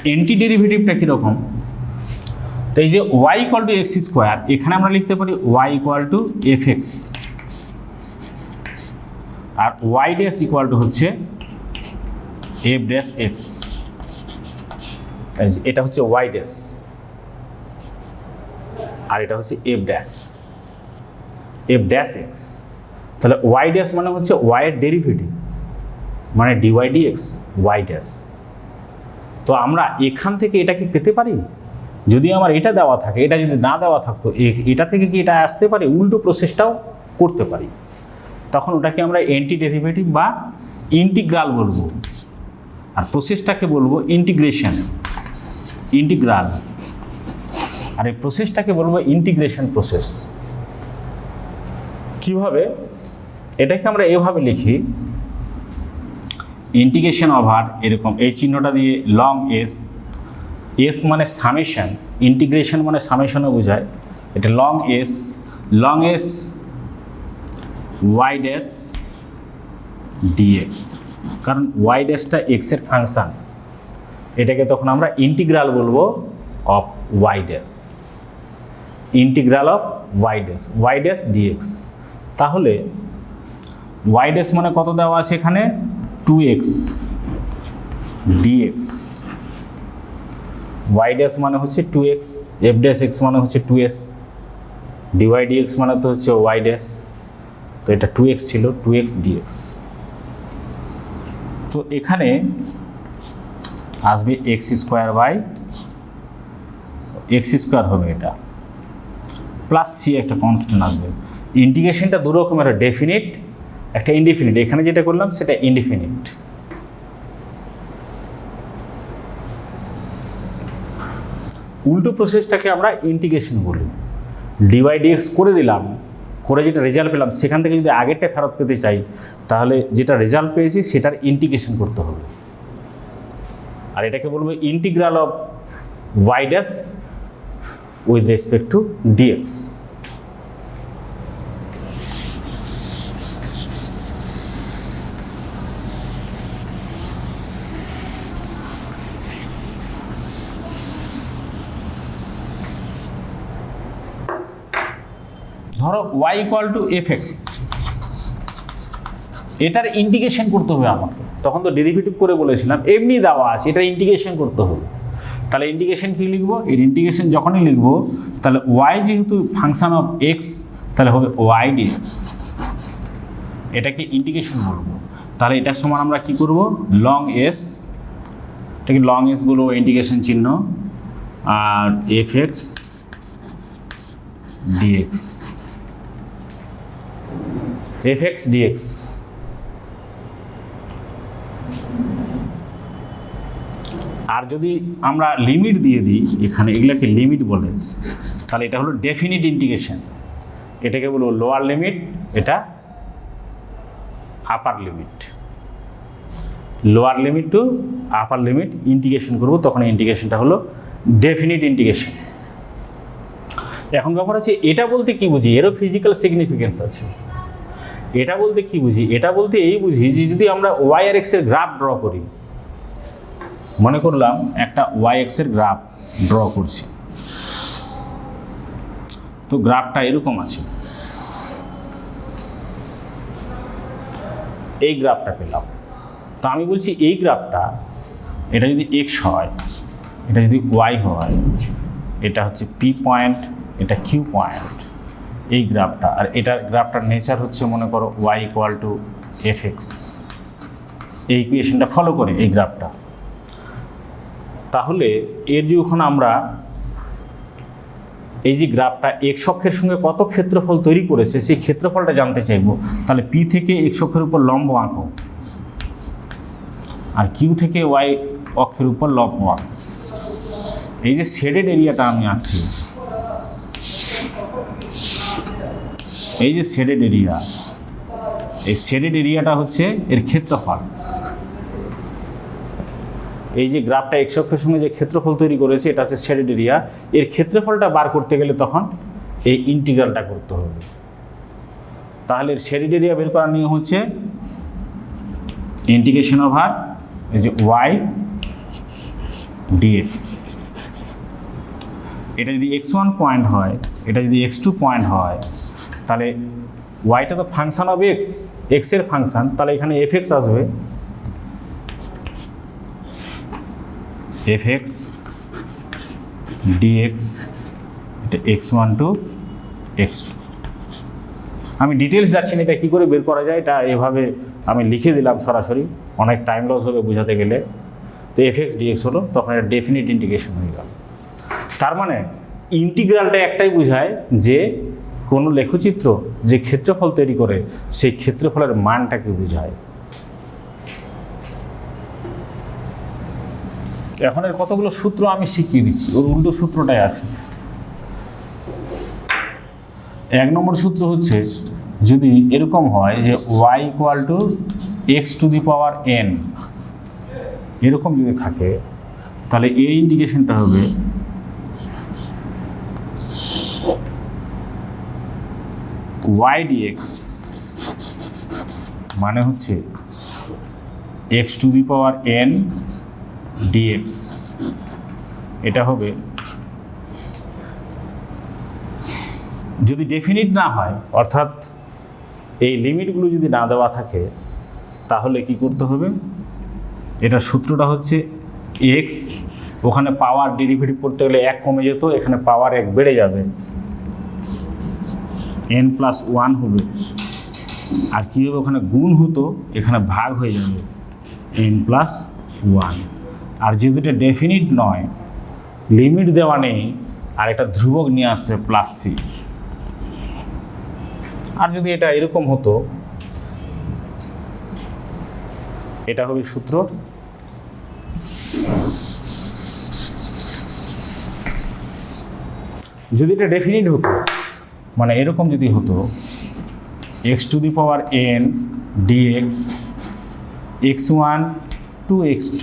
অ্যান্টি ডেরিভেটিভটা কীরকম? তো এই যে y equal to x square, এখানে আমরা লিখতে পারি y equal to f x, আর ওয়াই ড্যাশ ইকুয়াল টু হচ্ছে এফ ড্যাশ এক্স। এটা হচ্ছে ওয়াই ড্যাশ, আর এটা হচ্ছে f dash, f dash x. তাহলে ওয়াই ড্যাশ মানে হচ্ছে ওয়াইয়ের ডেরিভেটিভ, মানে ডিওয়াই ডিএক্স ওয়াই ড্যাশ। তো আমরা এখান থেকে এটা কি পেতে পারি? যদি আমার এটা দেওয়া থাকে, এটা যদি না দেওয়া থাকতো, এটা থেকে কি এটা আসতে পারে? উল্টো প্রসেসটাও করতে পারি, তখন ওটাকে আমরা অ্যান্টি ডেরিভেটিভ বা ইন্টিগ্রাল বলবো, আর প্রসেসটাকে বলবো ইন্টিগ্রেশন, ইন্টিগ্রাল। আর এই প্রসেসটাকে বলবো ইন্টিগ্রেশন প্রসেস। কিভাবে? এটাকে আমরা এভাবে লিখি, ইন্টিগ্রেশন ওভার এরকম এই চিহ্নটা দিয়ে লং এস, এস মানে সামেশন, ইন্টিগ্রেশন মানে সামেশনও বোঝায়, এটা long S y dash dx, কারণ ওয়াই ড্যাশটা এক্সের ফাংশান, এটাকে তখন আমরা ইন্টিগ্রাল বলবো of y dash, integral of y dash dx. তাহলে ওয়াই ড্যাশ মানে কত দেওয়া আছে এখানে 2x dx, ওয়াই ড্যাশ মানে হচ্ছে 2x, এফ ড্যাশ এক্স মানে হচ্ছে 2s, ডিওয়াই ডিএক্স মানে তো হচ্ছে ওয়াই ড্যাশ, তো এটা 2x ছিল, 2x dx। তো এখানে আসবে x square by x square হবে, এটা প্লাস সি একটা কনস্ট্যান্ট আসবে। ইন্টিগ্রেশনটা দু রকমের, ডেফিনিট একটা ইনডিফিনিট, এখানে যেটা করলাম সেটা ইনডিফিনিট। উল্টো প্রসেসটাকে আমরা ইন্টিগ্রেশন বলি। ডিওয়াই ডিএক্স করে দিলাম, করে যেটা রেজাল্ট পেলাম সেখান থেকে যদি আগেরটা ফেরত পেতে চাই তাহলে যেটা রেজাল্ট পেয়েছি সেটার ইন্টিগ্রেশন করতে হবে, আর এটাকে বলবো integral of y dash with respect to dx. ধরো y equal to f x, এটার ইন্টিগ্রেশন করতে হবে আমাকে, তখন তো ডেরিভেটিভ করে বলেছিলাম, এমনি দেওয়া আছে, এটার ইন্টিগ্রেশন করতে হবে। তাহলে ইন্টিগ্রেশন কী লিখবো? এর ইন্টিগ্রেশন যখনই লিখবো তাহলে y যেহেতু ফাংশন অফ x তাহলে হবে y dx, এটাকে ইন্টিগ্রেশন বলবো। তাহলে এটার সমান আমরা কি করব? লং এস, এটাকে লং এস বলবো ইন্টিগ্রেশন চিহ্ন, আর F X DX, F X DX. আর যদি আমরা লিমিট দিয়ে দিই এখানে, এগুলাকে লিমিট বলে, তাহলে এটা হলো ডেফিনিট ইন্টিগ্রেশন, এটাকে বলবো লোয়ার লিমিট, এটা upper limit, lower limit to upper limit integration করবো, তখন ইন্টিগ্রেশনটা হলো ডেফিনিট ইন্টিগ্রেশন। এখন ব্যাপার হচ্ছে এটা বলতে কি বুঝি, এরও ফিজিক্যাল সিগনিফিকেন্স আছে। এটা বলতে কি বুঝি? এটা বলতে এই বুঝি যে যদি আমরা ওয়াই আর এক্সের গ্রাফ ড্র করি, মনে করলাম একটা ওয়াই এক্সের গ্রাফ ড্র করছি, তো গ্রাফটা এরকম আছে, এই গ্রাফটা পেলাম, তো আমি বলছি এই গ্রাফটা, এটা যদি এক্স হয়, এটা যদি ওয়াই হয়, এটা হচ্ছে পি পয়েন্ট, এটা কিউ পয়েন্ট, এই গ্রাফটা, আর এটার গ্রাফটার নেচার হচ্ছে মনে করো y equal to f x, এই ইকুয়েশনটা ফলো করে এই গ্রাফটা। তাহলে এর যখন আমরা এই যে গ্রাফটা এক্স অক্ষের সঙ্গে কত ক্ষেত্রফল তৈরি করেছে সেই ক্ষেত্রফলটা জানতে চাইব, তাহলে পি থেকে এক্স অক্ষের উপর লম্ব আঁকো, আর কিউ থেকে ওয়াই অক্ষের উপর লম্ব আঁকো। এই যে শেডেড এরিয়াটা আমি আঁকছি, এই যে শেডেড এরিয়া, এই শেডেড এরিয়াটা হচ্ছে এর ক্ষেত্রফল। এই যে গ্রাফটা এক্স অক্ষের সঙ্গে যে ক্ষেত্রফল তৈরি করেছে এটা হচ্ছে শেডেড এরিয়া, এর ক্ষেত্রফলটা বার করতে গেলে তখন এই ইন্টিগ্রালটা করতে হবে। তাহলে শেডেড এরিয়া বের করার নিয়ম হচ্ছে ইন্টিগ্রেশন ওভার এই যে ওয়াই ডিএক্স। এটা যদি x1 পয়েন্ট হয়, এটা যদি x2 পয়েন্ট হয়, তাহলে ওয়াইটা তো ফাংশন অফ এক্স এর ফাংশন, তাহলে এখানে এফ এক্স আসবে, এফ এক্স ডিএক্স, এটা x1 টু x2। আমি ডিটেলস যাচ্ছি না এটা কী করে বের করা যায়, এটা এভাবে আমি লিখে দিলাম সরাসরি, অনেক টাইম লস হবে বোঝাতে গেলে। তো এফ এক্স ডিএক্স হলো, তখন এটা ডেফিনিট ইন্টিগ্রেশন হয়ে গেল। তার মানে ইন্টিগ্রালটা একটাই বোঝায় যে কোনো লেখচিত্র যে ক্ষেত্রফল তৈরি করে সেই ক্ষেত্রফলের মানটাকে বোঝায়। এখন এর কতগুলো সূত্র আমি শিখিয়ে দিচ্ছি, ওর উল্টো সূত্রটাই আছে। 1 নম্বর সূত্র হচ্ছে যদি এরকম হয় যে y = x⁴n এরকম যদি থাকে তাহলে এই ইন্ডিকেশনটা হবে y dx মানে হচ্ছে x⁴n dx। এটা হবে যদি ডেফিনিট না হয়, অর্থাৎ এই লিমিটগুলো যদি না দেওয়া থাকে তাহলে কি করতে হবে, এটা সূত্রটা হচ্ছে x, ওখানে পাওয়ার ডেরিভেটিভ করতে গেলে 1 কমে যেত, এখানে পাওয়ার 1 বেড়ে যাবে, n+1 হবে, আর কী হবে ওখানে গুণ হতো, এখানে ভাগ হয়ে যাবে n+1। আর যেহেতু এটা ডেফিনিট নয়, লিমিট দেওয়া নেই, আর একটা ধ্রুবক নিয়ে আসতে হবে +c। আর যদি এটা এরকম হতো, এটা হবে সূত্র। যদি এটা ডেফিনিট হতো, মানে এরকম যদি হতো x⁴n dx x1 to x2,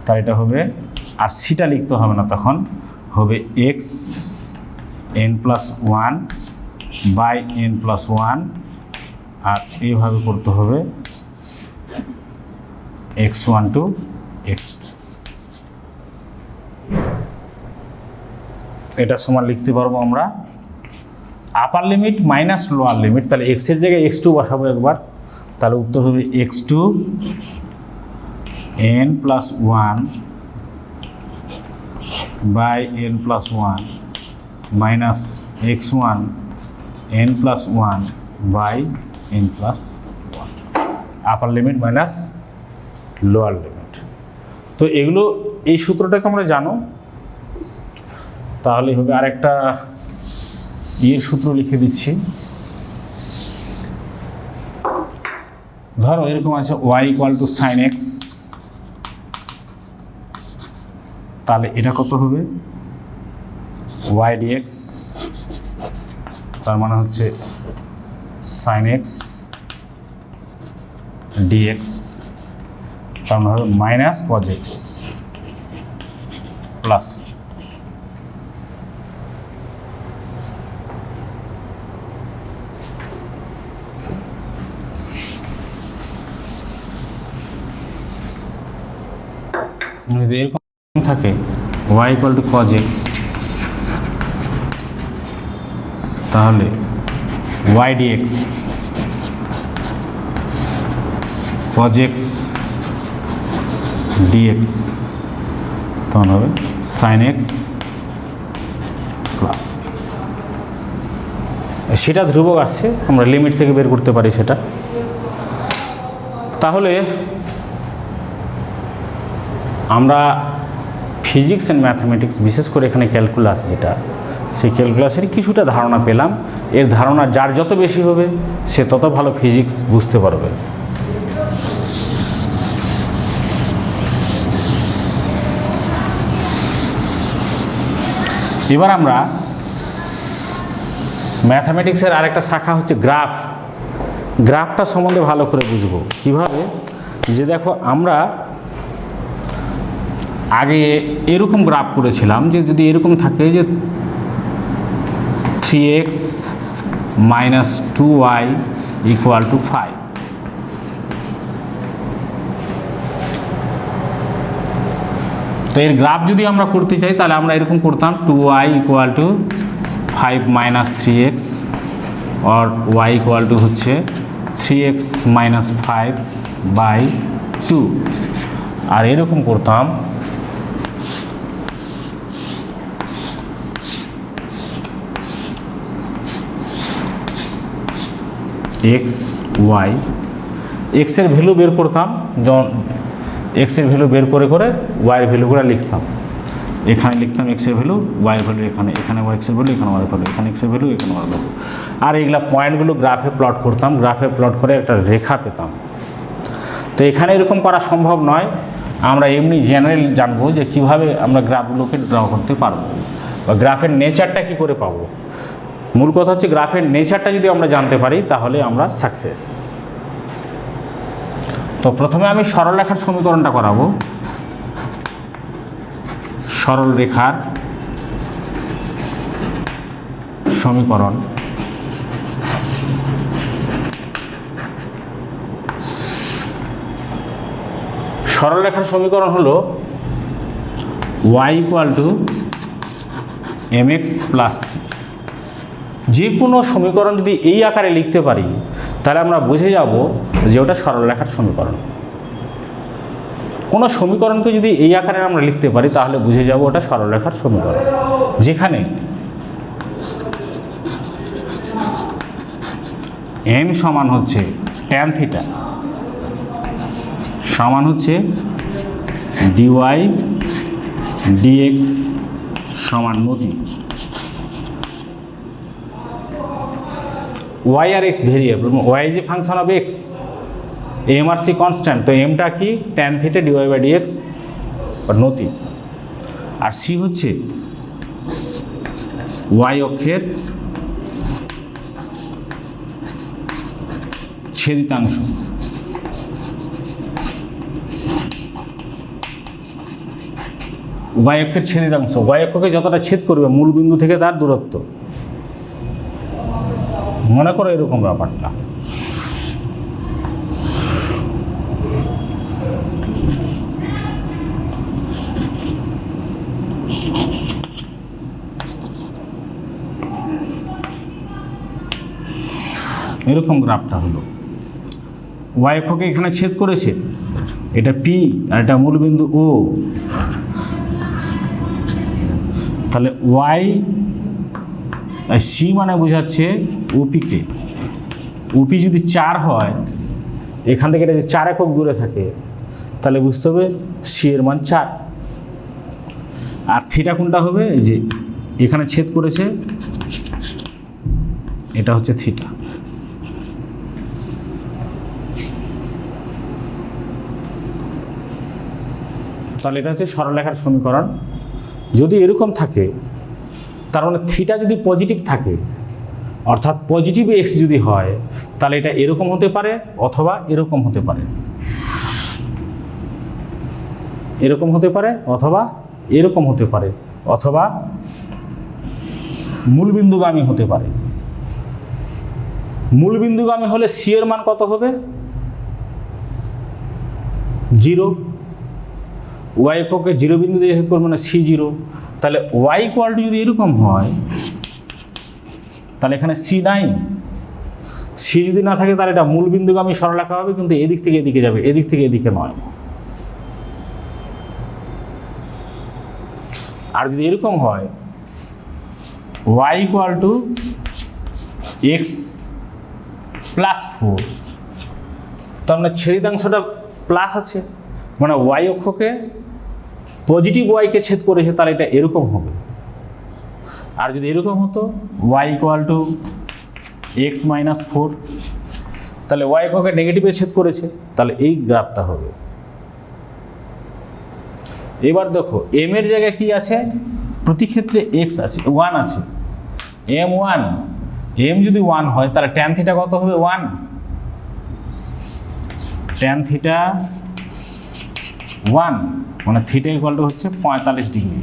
তার এটা হবে, আর সিটা লিখতে হবে না, তখন হবে x n+1 বাই n+1, আর এইভাবে করতে হবে x1 to x2। এটা সমান লিখতে পারবো আমরা আপার লিমিট মাইনাস লোয়ার লিমিট, তাহলে x এর জায়গায় x2 বসাবো একবার, তাহলে উত্তর হবে x2 n+1 by n+1 minus x1 n+1 by n+1, upper limit minus lower limit. তো এগুলো, এই সূত্রটা তোমরা জানো, তাহলে হবে। আরেকটা সূত্র লিখে দিচ্ছি, ধরো এরকম আছে y = sin x, তাহলে এটা কত হবে y dx, তার মানে হচ্ছে sin x dx, তার মানে হবে মাইনাস cos x প্লাস। যদি এরকম থাকে y = cos x, তাহলে y dx cos x dx, তখন হবে sin x প্লাস। সেটা ধ্রুবক আসছে, আমরা লিমিট থেকে বের করতে পারি সেটা। তাহলে আমরা ফিজিক্স অ্যান্ড ম্যাথমেটিক্স, বিশেষ করে এখানে ক্যালকুলাস যেটা, সেই ক্যালকুলাসের কিছুটা ধারণা পেলাম। এর ধারণা যার যত বেশি হবে সে তত ভালো ফিজিক্স বুঝতে পারবে। এবার আমরা ম্যাথমেটিক্সের আরেকটা শাখা হচ্ছে গ্রাফ। গ্রাফটা সম্বন্ধে ভালো করে বুঝবো কিভাবে, যে দেখো আমরা আগে এরকম গ্রাফ করেছিলাম, যে যদি এরকম থাকে যে 3x - 2y = 5, তো এর গ্রাফ যদি আমরা করতে চাই তাহলে আমরা এরকম করতাম 2y = 5 - 3x, আর y = হচ্ছে 3x - 5/2, আর এরকম করতাম x y, x এর ভ্যালু বের করতাম, যখন x এর ভ্যালু বের করে করে y এর ভ্যালুগুলো লিখতাম, এখানে লিখতাম x এর ভ্যালু, y এর ভ্যালু এখানে, এখানে y এর ভ্যালু, এখানে y এর ভ্যালু, এখানে x এর ভ্যালু, এখানে y এর ভ্যালু, আর এইগুলা পয়েন্টগুলো গ্রাফে প্লট করতাম, গ্রাফে প্লট করে একটা রেখা পেতাম। তো এখানে এরকম করা সম্ভব নয়, আমরা এমনি জেনারেল জানবো যে কিভাবে আমরা গ্রাফগুলোকে ড্র করতে পারবো, বা গ্রাফের নেচারটা কি করে পাবো। মূল কথা হচ্ছে গ্রাফের নেচারটা যদি আমরা জানতে পারি তাহলে আমরা সাকসেস। তো প্রথমে আমি সরল রেখার সমীকরণটা করাবো। সরল রেখার সমীকরণ, সরল রেখার সমীকরণ হলো y = mx + c। যে কোনো সমীকরণ যদি এই আকারে লিখতে পারি তাহলে আমরা বুঝে যাব যে ওটা সরল রেখার সমীকরণ। কোনো সমীকরণকে যদি এই আকারে আমরা লিখতে পারি তাহলে বুঝে যাব ওটা সরল রেখার সমীকরণ, যেখানে m সমান হচ্ছে tan θ সমান হচ্ছে dy dx সমান নতি। y আর x variable, y is a function of x, m আর c কনস্ট্যান্ট। তো mটা কি tan θ dy/dx নতি, আর c হচ্ছে y অক্ষের ছেদিতাংশ। y অক্ষের ছেদিতাংশ, y অক্ষকে যতটা ছেদ করবে মূল বিন্দু থেকে তার দূরত্ব। মনে করো এরকম ব্যাপারটা। এরকম গ্রাফটা হলো, y অক্ষকে এখানে ছেদ করেছে, এটা P আর এটা মূলবিন্দু O। তাহলে y c মানে বোঝাচ্ছে OP কে। OP যদি 4 হয়, এখান থেকে এটা যে 4 একক দূরে থাকে, তাহলে বুঝতে হবে c এর মান 4। আর থিটা কোনটা হবে, এই যে এখানে ছেদ করেছে, এটা হচ্ছে থিটা। তাহলে এটা হচ্ছে সরলরেখার সমীকরণ। যদি এরকম থাকে তার মানে থিটা যদি পজিটিভ থাকে, অর্থাৎ পজিটিভ x যদি হয়, তাহলে এটা এরকম হতে পারে অথবা এরকম হতে পারে, এরকম হতে পারে অথবা এরকম হতে পারে, অথবা মূলবিন্দুগামী হতে পারে। মূলবিন্দুগামী হলে c এর মান কত হবে, 0। y অক্ষকে 0 বিন্দুতে ছেদ করবে মানে c0। তাহলে y = যদি এরকম হয় তাহলে এখানে c নাই। c যদি না থাকে তাহলে এটা মূলবিন্দুগামী সরলরেখা হবে, কিন্তু এদিক থেকে এদিকে যাবে, এদিক থেকে এদিকে নয়। আর যদি এরকম হয় y = x + 4, তার মানে ছেদিতাংশটা প্লাস আছে, মানে y অক্ষকে পজিটিভ y কে ছেদ করেছে, তাহলে এটা এরকম হবে। আর যদি এরকম হতো y = x - 4, তাহলে y অক্ষকে নেগেটিভে ছেদ করেছে, তাহলে এই গ্রাফটা হবে। এবার দেখো m এর জায়গায় কি আছে, প্রতি ক্ষেত্রে x আছে, 1 আছে, m1। m যদি 1 হয় তাহলে tan θ কত হবে, 1। tan θ 1 মানে θ হচ্ছে 45 ডিগ্রি,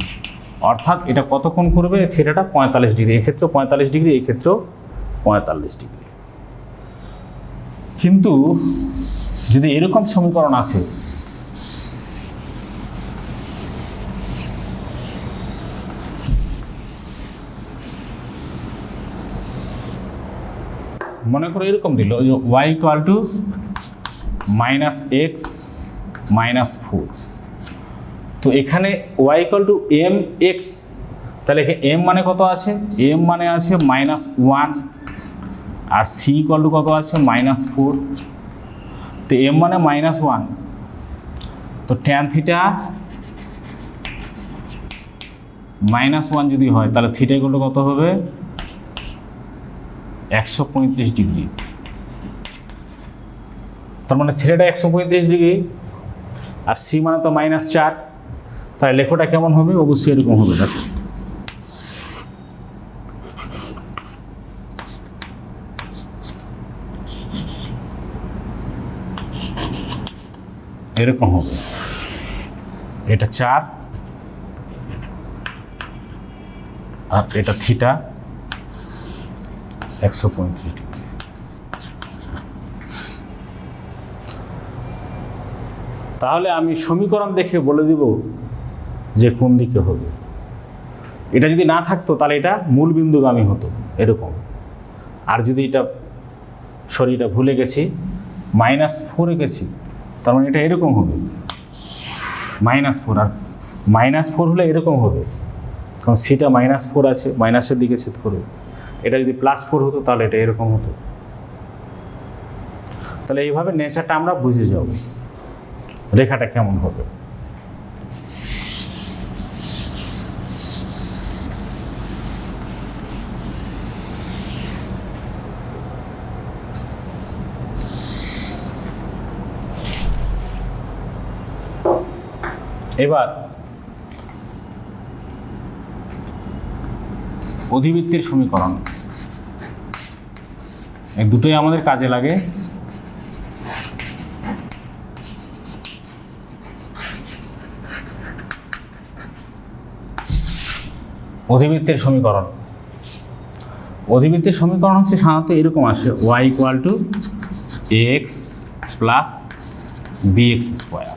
অর্থাৎ এটা কতক্ষণ করবে, থিটাটা 45 ডিগ্রি, এক্ষেত্রে 45 ডিগ্রি, এই ক্ষেত্রেও 45 ডিগ্রি। কিন্তু যদি এরকম সমীকরণ আসে, মনে করো এরকম দিল y = -x - 4, তো এখানে y = mx, তাহলে m মানে কত আছে, m মানে আছে -1, আর c কত আছে -4। তো m মানে -1, তো tan θ -1 যদি হয় তাহলে θ কত হবে, 135 ডিগ্রি। তার মানে থিটাটা 135 ডিগ্রি, আর c মানে তো -4, তাহলে লেখাটা কেমন হবে, অবশ্যই এরকম হবে। দেখো এরকম হবে, এটা 4 আর এটা থিটা 135 ডিগ্রি। তাহলে আমি সমীকরণ দেখে বলে দিব যে কোন দিকে হবে। এটা যদি না থাকতো তাহলে এটা মূল বিন্দুগামী হতো এরকম। আর যদি এটা এটা ভুলে গেছি -4 গেছি, তার মানে এটা এরকম হবে -4, আর -4 হলে এরকম হবে, কারণ সিটা -4 আছে, মাইনাসের দিকে ছেদ করবে। এটা যদি +4 হতো তাহলে এটা এরকম হতো। তাহলে এইভাবে নেচারটা আমরা বুঝে যাব, রেখাটা কেমন হবে। এবার অধিবৃত্তের সমীকরণ, এই দুটোই আমাদের কাজে লাগে। অধিবৃত্তের সমীকরণ হচ্ছে সাধারণত এরকম আসে, y = ax + bx²।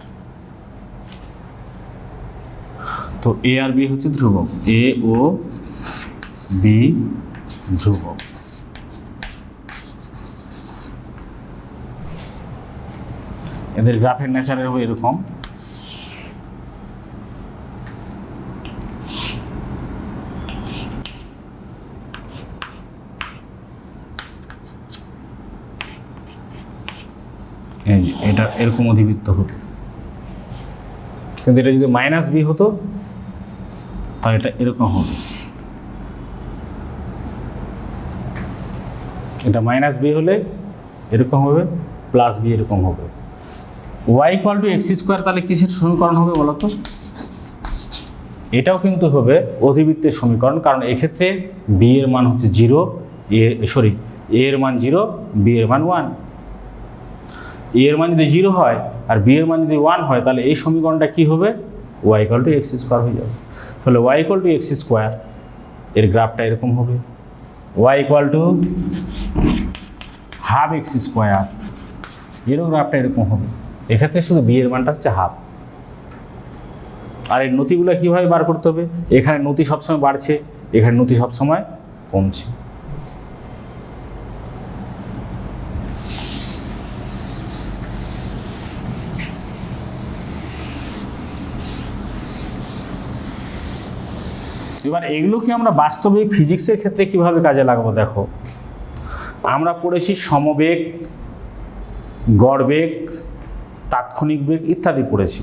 তো a আর b হচ্ছে ধ্রুবক, a ও b ধ্রুবক। এদের গ্রাফের নেচারের হবে এরকম। এটা এরকম অধিবৃত্ত হবে, কিন্তু এটা যদি -b হতো তাহলে এটা এরকম হবে। এটা -b হলে এরকম হবে, +b এরকম হবে। y = x², তাহলে কিসের সমীকরণ হবে বলো তো? এটাও কিন্তু হবে অধিবৃত্তের সমীকরণ, কারণ এক্ষেত্রে b এর মান হচ্ছে 0, a এর মান 0, b এর মান 1। a এর মান যদি 0 হয় আর b এর মান যদি 1 হয়, তাহলে এই সমীকরণটা কি হবে? y = x² হয়ে যাবে। তাহলে y = x², এর গ্রাফটা এরকম হবে, y = ½ x², এরও গ্রাফটা এরকম হবে। এক্ষেত্রে শুধু b এর মানটা হচ্ছে ½। আর এই নতিগুলো কীভাবে বার করতে হবে? এখানে নতি সবসময় বাড়ছে, এখানে নতি সবসময় কমছে। এবার এগুলোকে আমরা বাস্তবিক ফিজিক্সের ক্ষেত্রে কিভাবে কাজে লাগাবো দেখো। আমরা পড়েছি সমবেগ, গড়বেগ, তাৎক্ষণিক বেগ ইত্যাদি পড়েছি।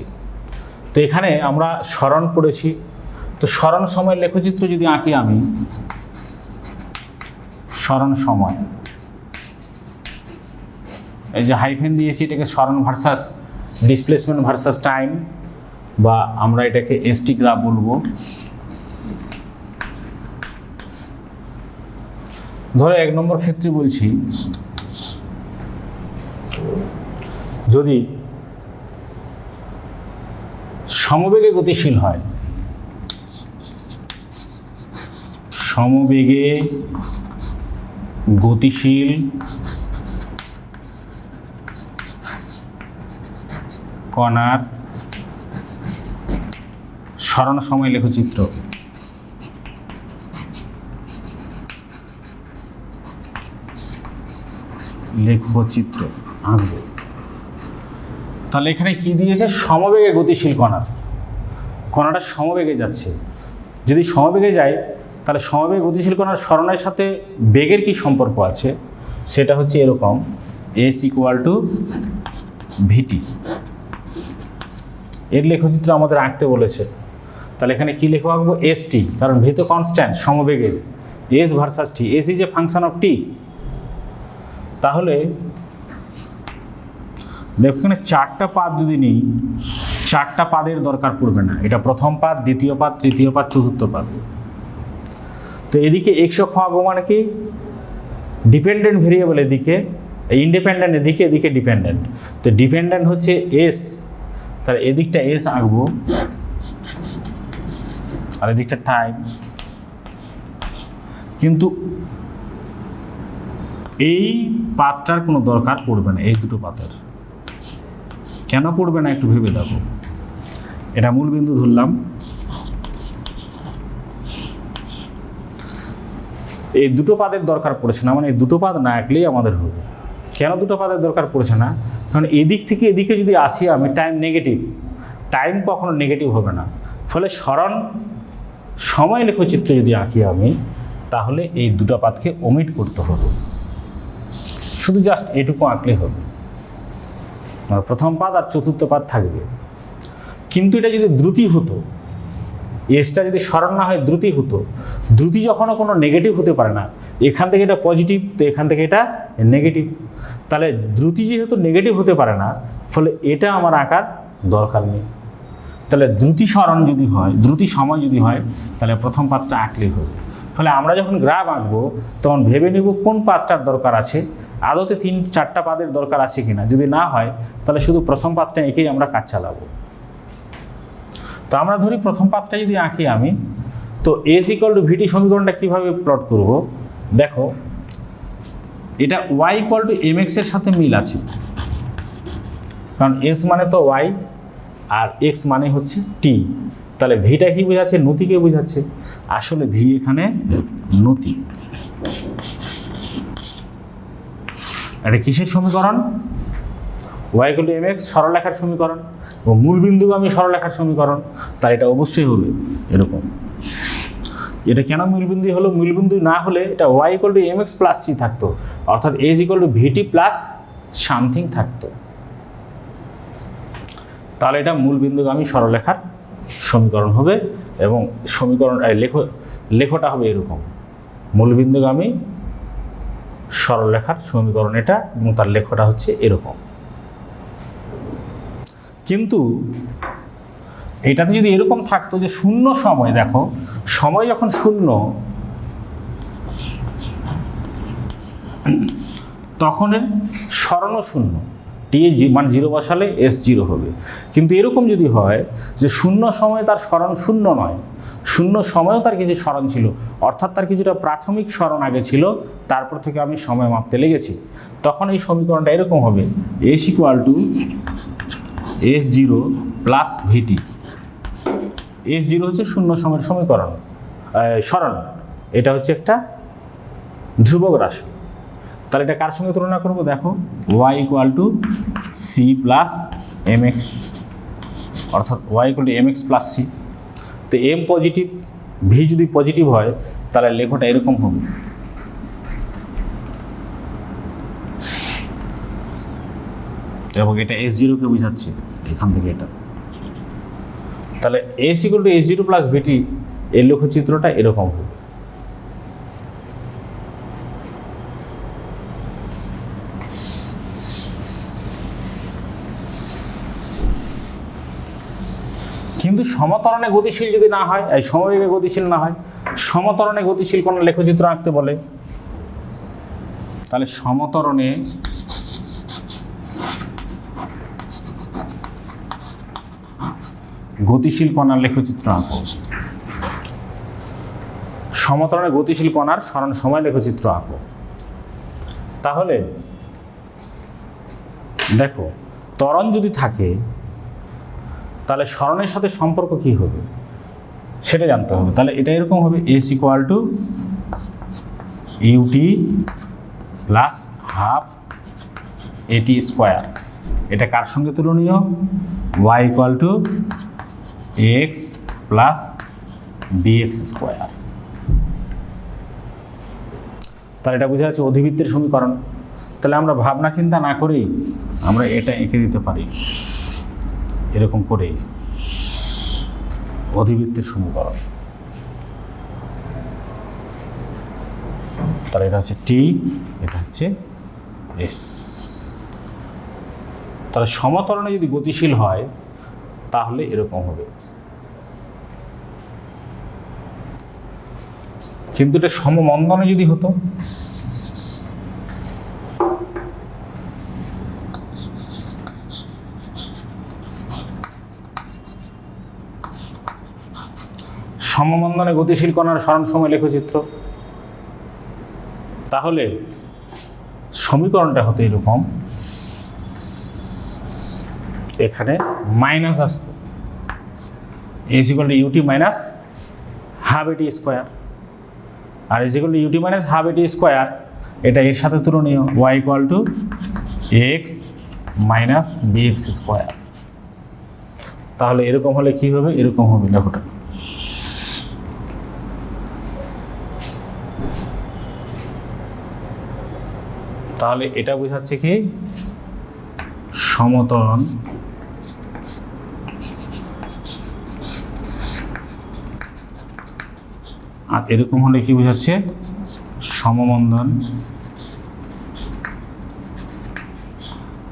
তো এখানে আমরা সরণ পড়েছি। তো সরণ সময়ের লেখচিত্র যদি আঁকি আমি, সরণ সময়, এই যে হাইফেন দিয়েছি, এটাকে সরণ ভার্সাস ডিসপ্লেসমেন্ট ভার্সাস টাইম, বা আমরা এটাকে এসটি গ্রাফ বলবো। ধরো 1 নম্বর ক্ষেত্রে বলছি, যদি সমবেগে গতিশীল হয়, সমবেগে গতিশীল কণার সরণ সময় লেখচিত্র। লেখচিত্র আঁকবো। তাহলে এখানে কি দিয়েছে? সমবেগে গতিশীল কণাটা সমবেগে যাচ্ছে। যদি সমবেগে যায় তাহলে সমবেগে গতিশীল কণার সরণের সাথে বেগের কি সম্পর্ক আছে? সেটা হচ্ছে এরকম, s = vt। এর লেখচিত্র আমাদের আঁকতে বলেছে। তাহলে এখানে কি লেখা আঁকবো? st, কারণ v তো কনস্ট্যান্ট সমবেগের, s versus t, s is a function of t। তাহলে দেখো এখানে 4টা পাদ যদি নিই, 4টা পাদের দরকার পড়বে না। এটা প্রথম পাদ, দ্বিতীয় পাদ, তৃতীয় পাদ, চতুর্থ পাদ। তো এদিকে x অক্ষ আঁকবো মানে কি? ডিপেন্ডেন্ট ভেরিয়েবল এদিকে, ইন্ডিপেন্ডেন্ট এদিকে, এদিকে ডিপেন্ডেন্ট। তো ডিপেন্ডেন্ট হচ্ছে s, তাহলে এদিকটা এস আঁকবো আর এদিকটা টাইম। কিন্তু এই পাতটার কোনো দরকার পড়বে না, এই দুটো পাতের। কেন পড়বে না একটু ভেবে দেখো। এটা মূল বিন্দু ধরলাম, এই দুটো পাদের দরকার পড়েছে না, মানে এই দুটো পাদ না আঁকলেই আমাদের হবে। কেন দুটো পাদের দরকার পড়েছে না? কারণ এদিক থেকে এদিকে যদি আসি আমি, টাইম নেগেটিভ, টাইম কখনো নেগেটিভ হবে না। ফলে সরণ সময় লেখচিত্র যদি আঁকি আমি, তাহলে এই দুটো পাদকে ওমিট করতে হবে, শুধু জাস্ট এটুকু আঁকলেই হবে। প্রথম পাদ আর চতুর্থ পাদ থাকবে। কিন্তু এটা যদি দ্রুতি হতো, এসটা যদি সরণ না হয় দ্রুতি হতো, দ্রুতি যখনও কোনো নেগেটিভ হতে পারে না, এখান থেকে এটা পজিটিভ তো এখান থেকে এটা নেগেটিভ, তাহলে দ্রুতি যেহেতু নেগেটিভ হতে পারে না, ফলে এটা আমার আঁকার দরকার নেই। তাহলে দ্রুতি সরণ যদি হয়, দ্রুতি সময় যদি হয়, তাহলে প্রথম পাদটা আঁকলেই হবে। ফলে আমরা যখন গ্রাফ আঁকবো তখন ভেবে নেব কোন পাদটার দরকার আছে, আদতে 3-4টা পাদের দরকার আছে কিনা। যদি না হয় তাহলে শুধু প্রথম পাদটা এঁকেই আমরা কাজ চালাবো। তো আমরা ধরি প্রথম পাদটা যদি আঁকি আমি, তো এস ইকুয়াল টু ভিটি সমীকরণটা কীভাবে প্লট করব? দেখো, এটা ওয়াই ইকুয়াল টু এম এক্সের সাথে মিল আছে, কারণ এস মানে তো ওয়াই আর এক্স মানে হচ্ছে টি। তাহলে ভিটা কি বোঝাচ্ছে? নতিকে বোঝাচ্ছে। আসলে ভি এখানে নতি। এটা কিসের সমীকরণ? Y equal to M x সরলরেখার সমীকরণ এবং মূলবিন্দুগামী সরলরেখার সমীকরণ। তাই এটা অবশ্যই হবে এরকম। এটা কেন মূলবিন্দু হলো? মূলবিন্দু না হলে এটা y equal to M x plus c থাকতো, অর্থাৎ S equal to vt plus something থাকতো। তাহলে এটা মূলবিন্দুগামী সরলরেখার সমীকরণ হবে এবং সমীকরণ লেখটা হবে এরকম, মূলবিন্দুগামী সরলরেখার সমীকরণ এটা, এবং তার লেখটা হচ্ছে এরকম। কিন্তু এটাতে যদি এরকম থাকতো যে শূন্য সময়, দেখো সময় যখন শূন্য তখন সরণও শূন্য, টি মান 0 বসালে এস 0 হবে। কিন্তু এরকম যদি হয় যে শূন্য সময়ে তার সরণ শূন্য নয়, শূন্য সময়েও তার কিছু সরণ ছিল, অর্থাৎ তার কিছুটা প্রাথমিক সরণ আগে ছিল, তারপর থেকে আমি সময় মাপতে লেগেছি, তখন এই সমীকরণটা এরকম হবে, S equal to S 0 plus vt. S 0 হচ্ছে শূন্য সময়ের সমীকরণ সরণ, এটা হচ্ছে একটা ধ্রুবক রাশি। তাহলে এটা কার সঙ্গে তুলনা করবো? দেখো, Y equal to C plus M X, অর্থাৎ Y equal to M x plus C. তো এম পজিটিভ, ভি যদি পজিটিভ হয় তাহলে লেখটা এরকম হবে। এবং এটা এস 0কে বোঝাচ্ছে এখান থেকে এটা। তাহলে S equal to S 0 plus VT, এর লেখচিত্রটা এরকম হবে। কিন্তু সমতরণে গতিশীল যদি না হয়, এই সমবেগে গতিশীল না হয়, সমতরণে গতিশীল কোন লেখচিত্র আঁকতে বলে, তাহলে সমতরণে গতিশীল কণার লেখচিত্র আঁকো। সমতরণে গতিশীল কণার সরণ সময় লেখচিত্র আঁকো। তাহলে দেখো, ত্বরণ যদি থাকে তাহলে সরণের সাথে সম্পর্ক কি হবে সেটা জানতে হবে। তাহলে এটা এরকম হবে, S equal to UT plus half AT square. এটা কার সঙ্গে তুলনীয়? Y equal to X plus BX square. তাহলে এটা বোঝা যাচ্ছে অধিবৃত্তের সমীকরণ। তাহলে আমরা ভাবনা চিন্তা না করেই আমরা এটা এঁকে দিতে পারি এরকম করেই, অধিবৃত্তের সমীকরণ। তাহলে এটা হচ্ছে টি, এটা হচ্ছে এস। তাহলে সমতরণে যদি গতিশীল হয় তাহলে এরকম হবে। কিন্তু এটা সমমন্দনে যদি হতো, সমমন্দনে গতিশীল কণার সরণ সময় লেখচিত্র। তাহলে সমীকরণটা হতো এরকম, এখানে মাইনাস আসতো, is equal to UT minus half AT square, আর is equal to UT minus half AT square, এটা এর সাথে তুলনীয়, Y equal to X minus BX square. তাহলে এরকম হলে কি হবে, এরকম হবে লেখোটা। তাহলে এটা বোঝাচ্ছে কি সমতরণ আর এরকম হলে কি বোঝাচ্ছে সমমন্দন।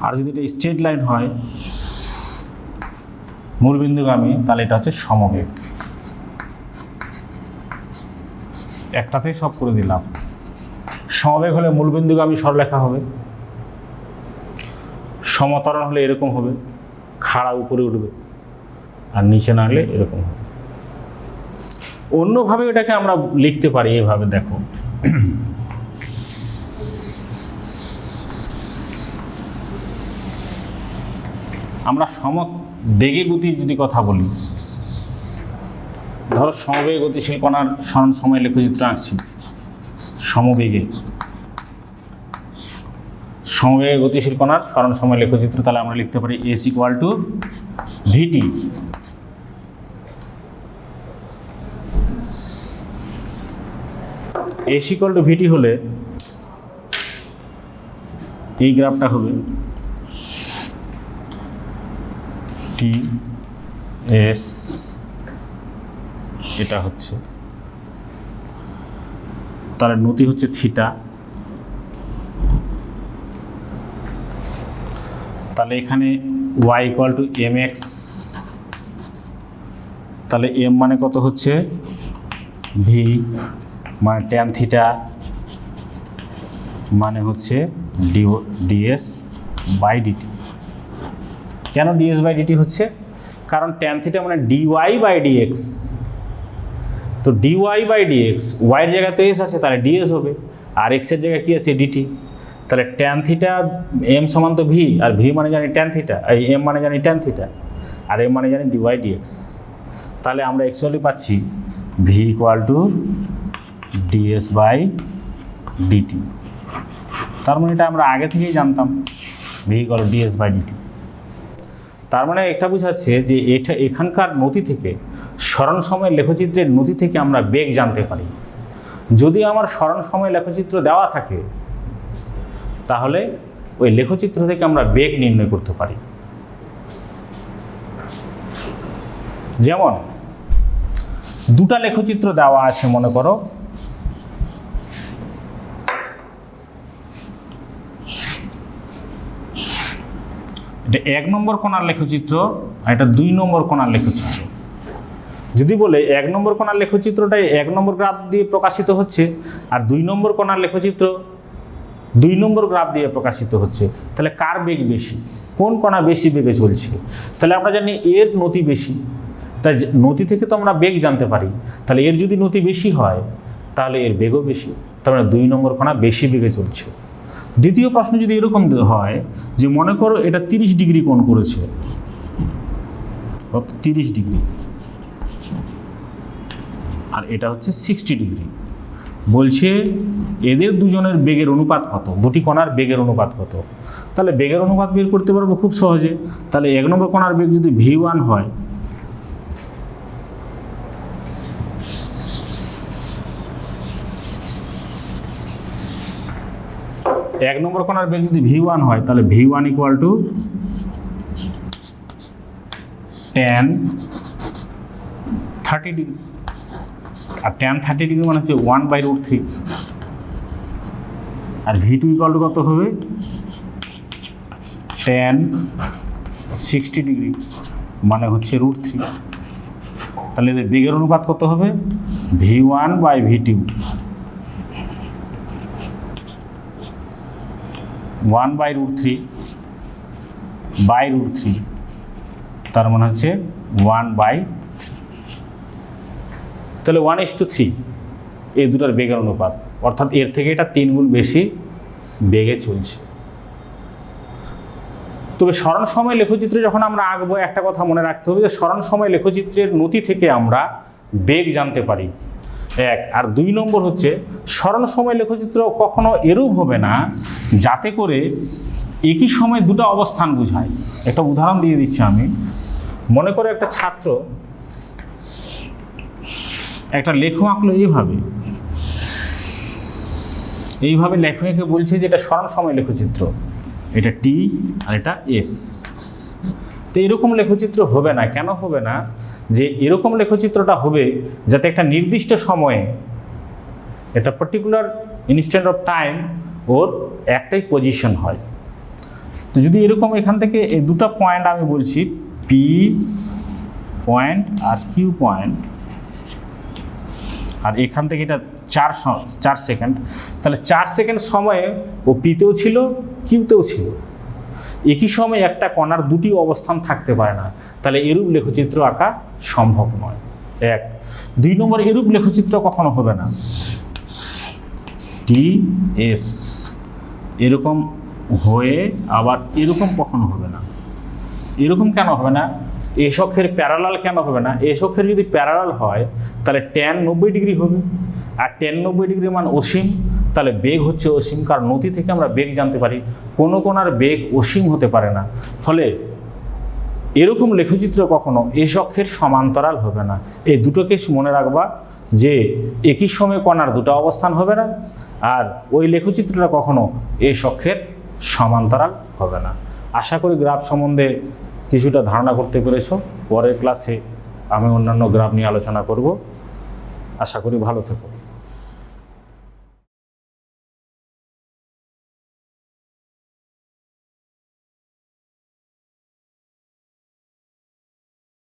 আর যদি এটা স্ট্রেট লাইন হয় মূলবিন্দুগামী, তাহলে এটা হচ্ছে সমবেগ। একটাতেই সব করে দিলাম। সমবেগ হলে মূলবিন্দুগামী সরলরেখা হবে, সমতরণ হলে এরকম হবে, খাড়া উপরে উঠবে, আর নিচে নামলে এরকম হবে। অন্যভাবে এটাকে আমরা লিখতে পারি এইভাবে, দেখো আমরা সমবেগে গতির যদি কথা বলি, ধরো সমবেগে গতিশীল কণার সরণ সময় লেখচিত্র আঁকছি, সমবেগে গতিশীল কণার সরণ সময় লেখচিত্র, তাহলে আমরা লিখতে পারি S equal to VT. S equal to VT হলে এই গ্রাফটা হবে টি এস, এটা হচ্ছে, তাহলে নতি হচ্ছে থিটা। তাহলে এখানে y equal to M x, তাহলে এম মানে কত হচ্ছে ভি, মানে ট্যান থিটা, মানে হচ্ছে ডিএস বাই ডিটি। কেন ডিএস বাই ডিটি হচ্ছে? কারণ ট্যান থিটা মানে ডিওয়াই বাই ডিএক্স, তো ডিওয়াই বাই ডিএক্স, ওয়াইয়ের জায়গায় তো এস আছে, তাহলে ডিএস হবে, আর এক্সের জায়গায় কী আছে ডিটি। তাহলে ট্যান থিটা এম সমান তো ভি, আর ভি মানে জানি ট্যান থিটা, এই এম মানে জানি ট্যান থিটা, আর এম মানে জানি ডিওয়াই ডিএক্স। তাহলে আমরা অ্যাকচুয়ালি পাচ্ছি v equal to ds by dt. তার মানে এটা আমরা আগে থেকেই জানতাম, v equal to ds by dt. তার মানে এটা বোঝাচ্ছে যে এটা এখানকার নথি থেকে, সরণ সময় লেখচিত্রের নথি থেকে আমরা বেগ জানতে পারি। যদি আমার সরণ সময় লেখচিত্র দেওয়া থাকে, তাহলে ওই লেখচিত্র থেকে আমরা বেগ নির্ণয় করতে পারি। যেমন দুটা লেখচিত্র দেওয়া আছে, মনে করো এটা 1 নম্বর কোণার লেখচিত্র আর এটা 2 নম্বর কোণার লেখচিত্র। যদি বলে 1 নম্বর কোণার লেখচিত্রটাই 1 নম্বর গ্রাফ দিয়ে প্রকাশিত হচ্ছে, আর 2 নম্বর কোণার লেখচিত্র 2 নম্বর গ্রাফ দিয়ে প্রকাশিত হচ্ছে, তাহলে কার বেগ বেশি, কোন কণা বেশি বেগে চলছে? তাহলে আমরা জানি এর নতি বেশি, তাই নতি থেকে তো আমরা বেগ জানতে পারি। তাহলে এর যদি নতি বেশি হয়, তাহলে এর বেগও বেশি, তার মানে 2 নম্বর কণা বেশি বেগে চলছে। দ্বিতীয় প্রশ্ন যদি এরকম হয় যে মনে করো এটা 30 ডিগ্রি কোণ করেছে, 30 ডিগ্রি, আর এটা হচ্ছে 60 ডিগ্রি, বলছে এদের দুজনের বেগের অনুপাত কত, দুটি কণার বেগের অনুপাত কত? তাহলে বেগের অনুপাত বের করতে পারবো খুব সহজে। তাহলে 1 নম্বর কণার বেগ যদি v1 হয়, এক নম্বর কোণার বেগ যদি v1 হয়, তাহলে v1 equal to tan 30 degree, আর tan 30 ডিগ্রি মানে হচ্ছে 1/√3, আর v2 ইকুয়াল টু কত হবে tan 60 ডিগ্রি মানে হচ্ছে √3। তাহলে এদের বেগের অনুপাত কত হবে v1/v2, 1/√3/√3, তার মানে হচ্ছে 1/3। তাহলে 1:3 এই দুটার বেগের অনুপাত, অর্থাৎ এর থেকে এটা 3 গুণ বেশি বেগে চলছে। তবে স্মরণ সময় লেখচিত্রে যখন আমরা আঁকবো একটা কথা মনে রাখতে হবে যে স্মরণ সময় লেখচিত্রের নতি থেকে আমরা বেগ জানতে পারি, 1। আর 2 নম্বর হচ্ছে স্মরণ সময় লেখচিত্র কখনো এরূপ হবে না যাতে করে একই সময় দুটো অবস্থান বোঝায়। একটা উদাহরণ দিয়ে দিচ্ছি আমি। মনে করে একটা ছাত্র একটা লেখো আঁকলো এইভাবে লেখো এঁকে বলছে যে এটা স্মরণ সময় লেখচিত্র, এটা টি আর এটা এস। তো এরকম লেখচিত্র হবে না। কেন হবে না? যে এরকম লেখচিত্রটা হবে যাতে একটা নির্দিষ্ট সময়ে, একটা পার্টিকুলার ইনস্ট্যান্ট অফ টাইম ওর একটাই পজিশন হয়। তো যদি এরকম এখান থেকে এই দুটো পয়েন্ট আমি বলছি, পি পয়েন্ট আর কিউ পয়েন্ট, আর এখান থেকে এটা 4 সেকেন্ড, তাহলে 4 সেকেন্ড সময়ে ও পিতেও ছিল কিউতেও ছিল। একই সময়ে একটা কণার দুটি অবস্থান থাকতে পারে না, তাহলে এরূপ লেখচিত্র আঁকা সম্ভব নয়, 1। 2 নম্বর, এরূপ লেখচিত্র কখনো হবে না। টি এস এরকম হয়ে আবার এরকম কখনো হবে না। এরকম কেন হবে না? এস অক্ষের প্যারালাল কেন হবে না? এস অক্ষের যদি প্যারালাল হয় তাহলে tan 90 ডিগ্রি হবে, আর tan 90 ডিগ্রি মান অসীম, তাহলে বেগ হচ্ছে অসীম। কারণ নতি থেকে আমরা বেগ জানতে পারি, কোনো কোণার বেগ অসীম হতে পারে না। ফলে এরকম লেখচিত্র কখনো এস অক্ষের সমান্তরাল হবে না। এই দুটোকে মনে রাখবা যে একই সময়ে কণার দুটো অবস্থান হবে না, আর ওই লেখচিত্রটা কখনো এস অক্ষের সমান্তরাল হবে না। আশা করি গ্রাফ সম্বন্ধে কিছুটা ধারণা করতে পেরেছো। পরের ক্লাসে আমি অন্যান্য গ্রাফ নিয়ে আলোচনা করব। আশা করি ভালো থেকো।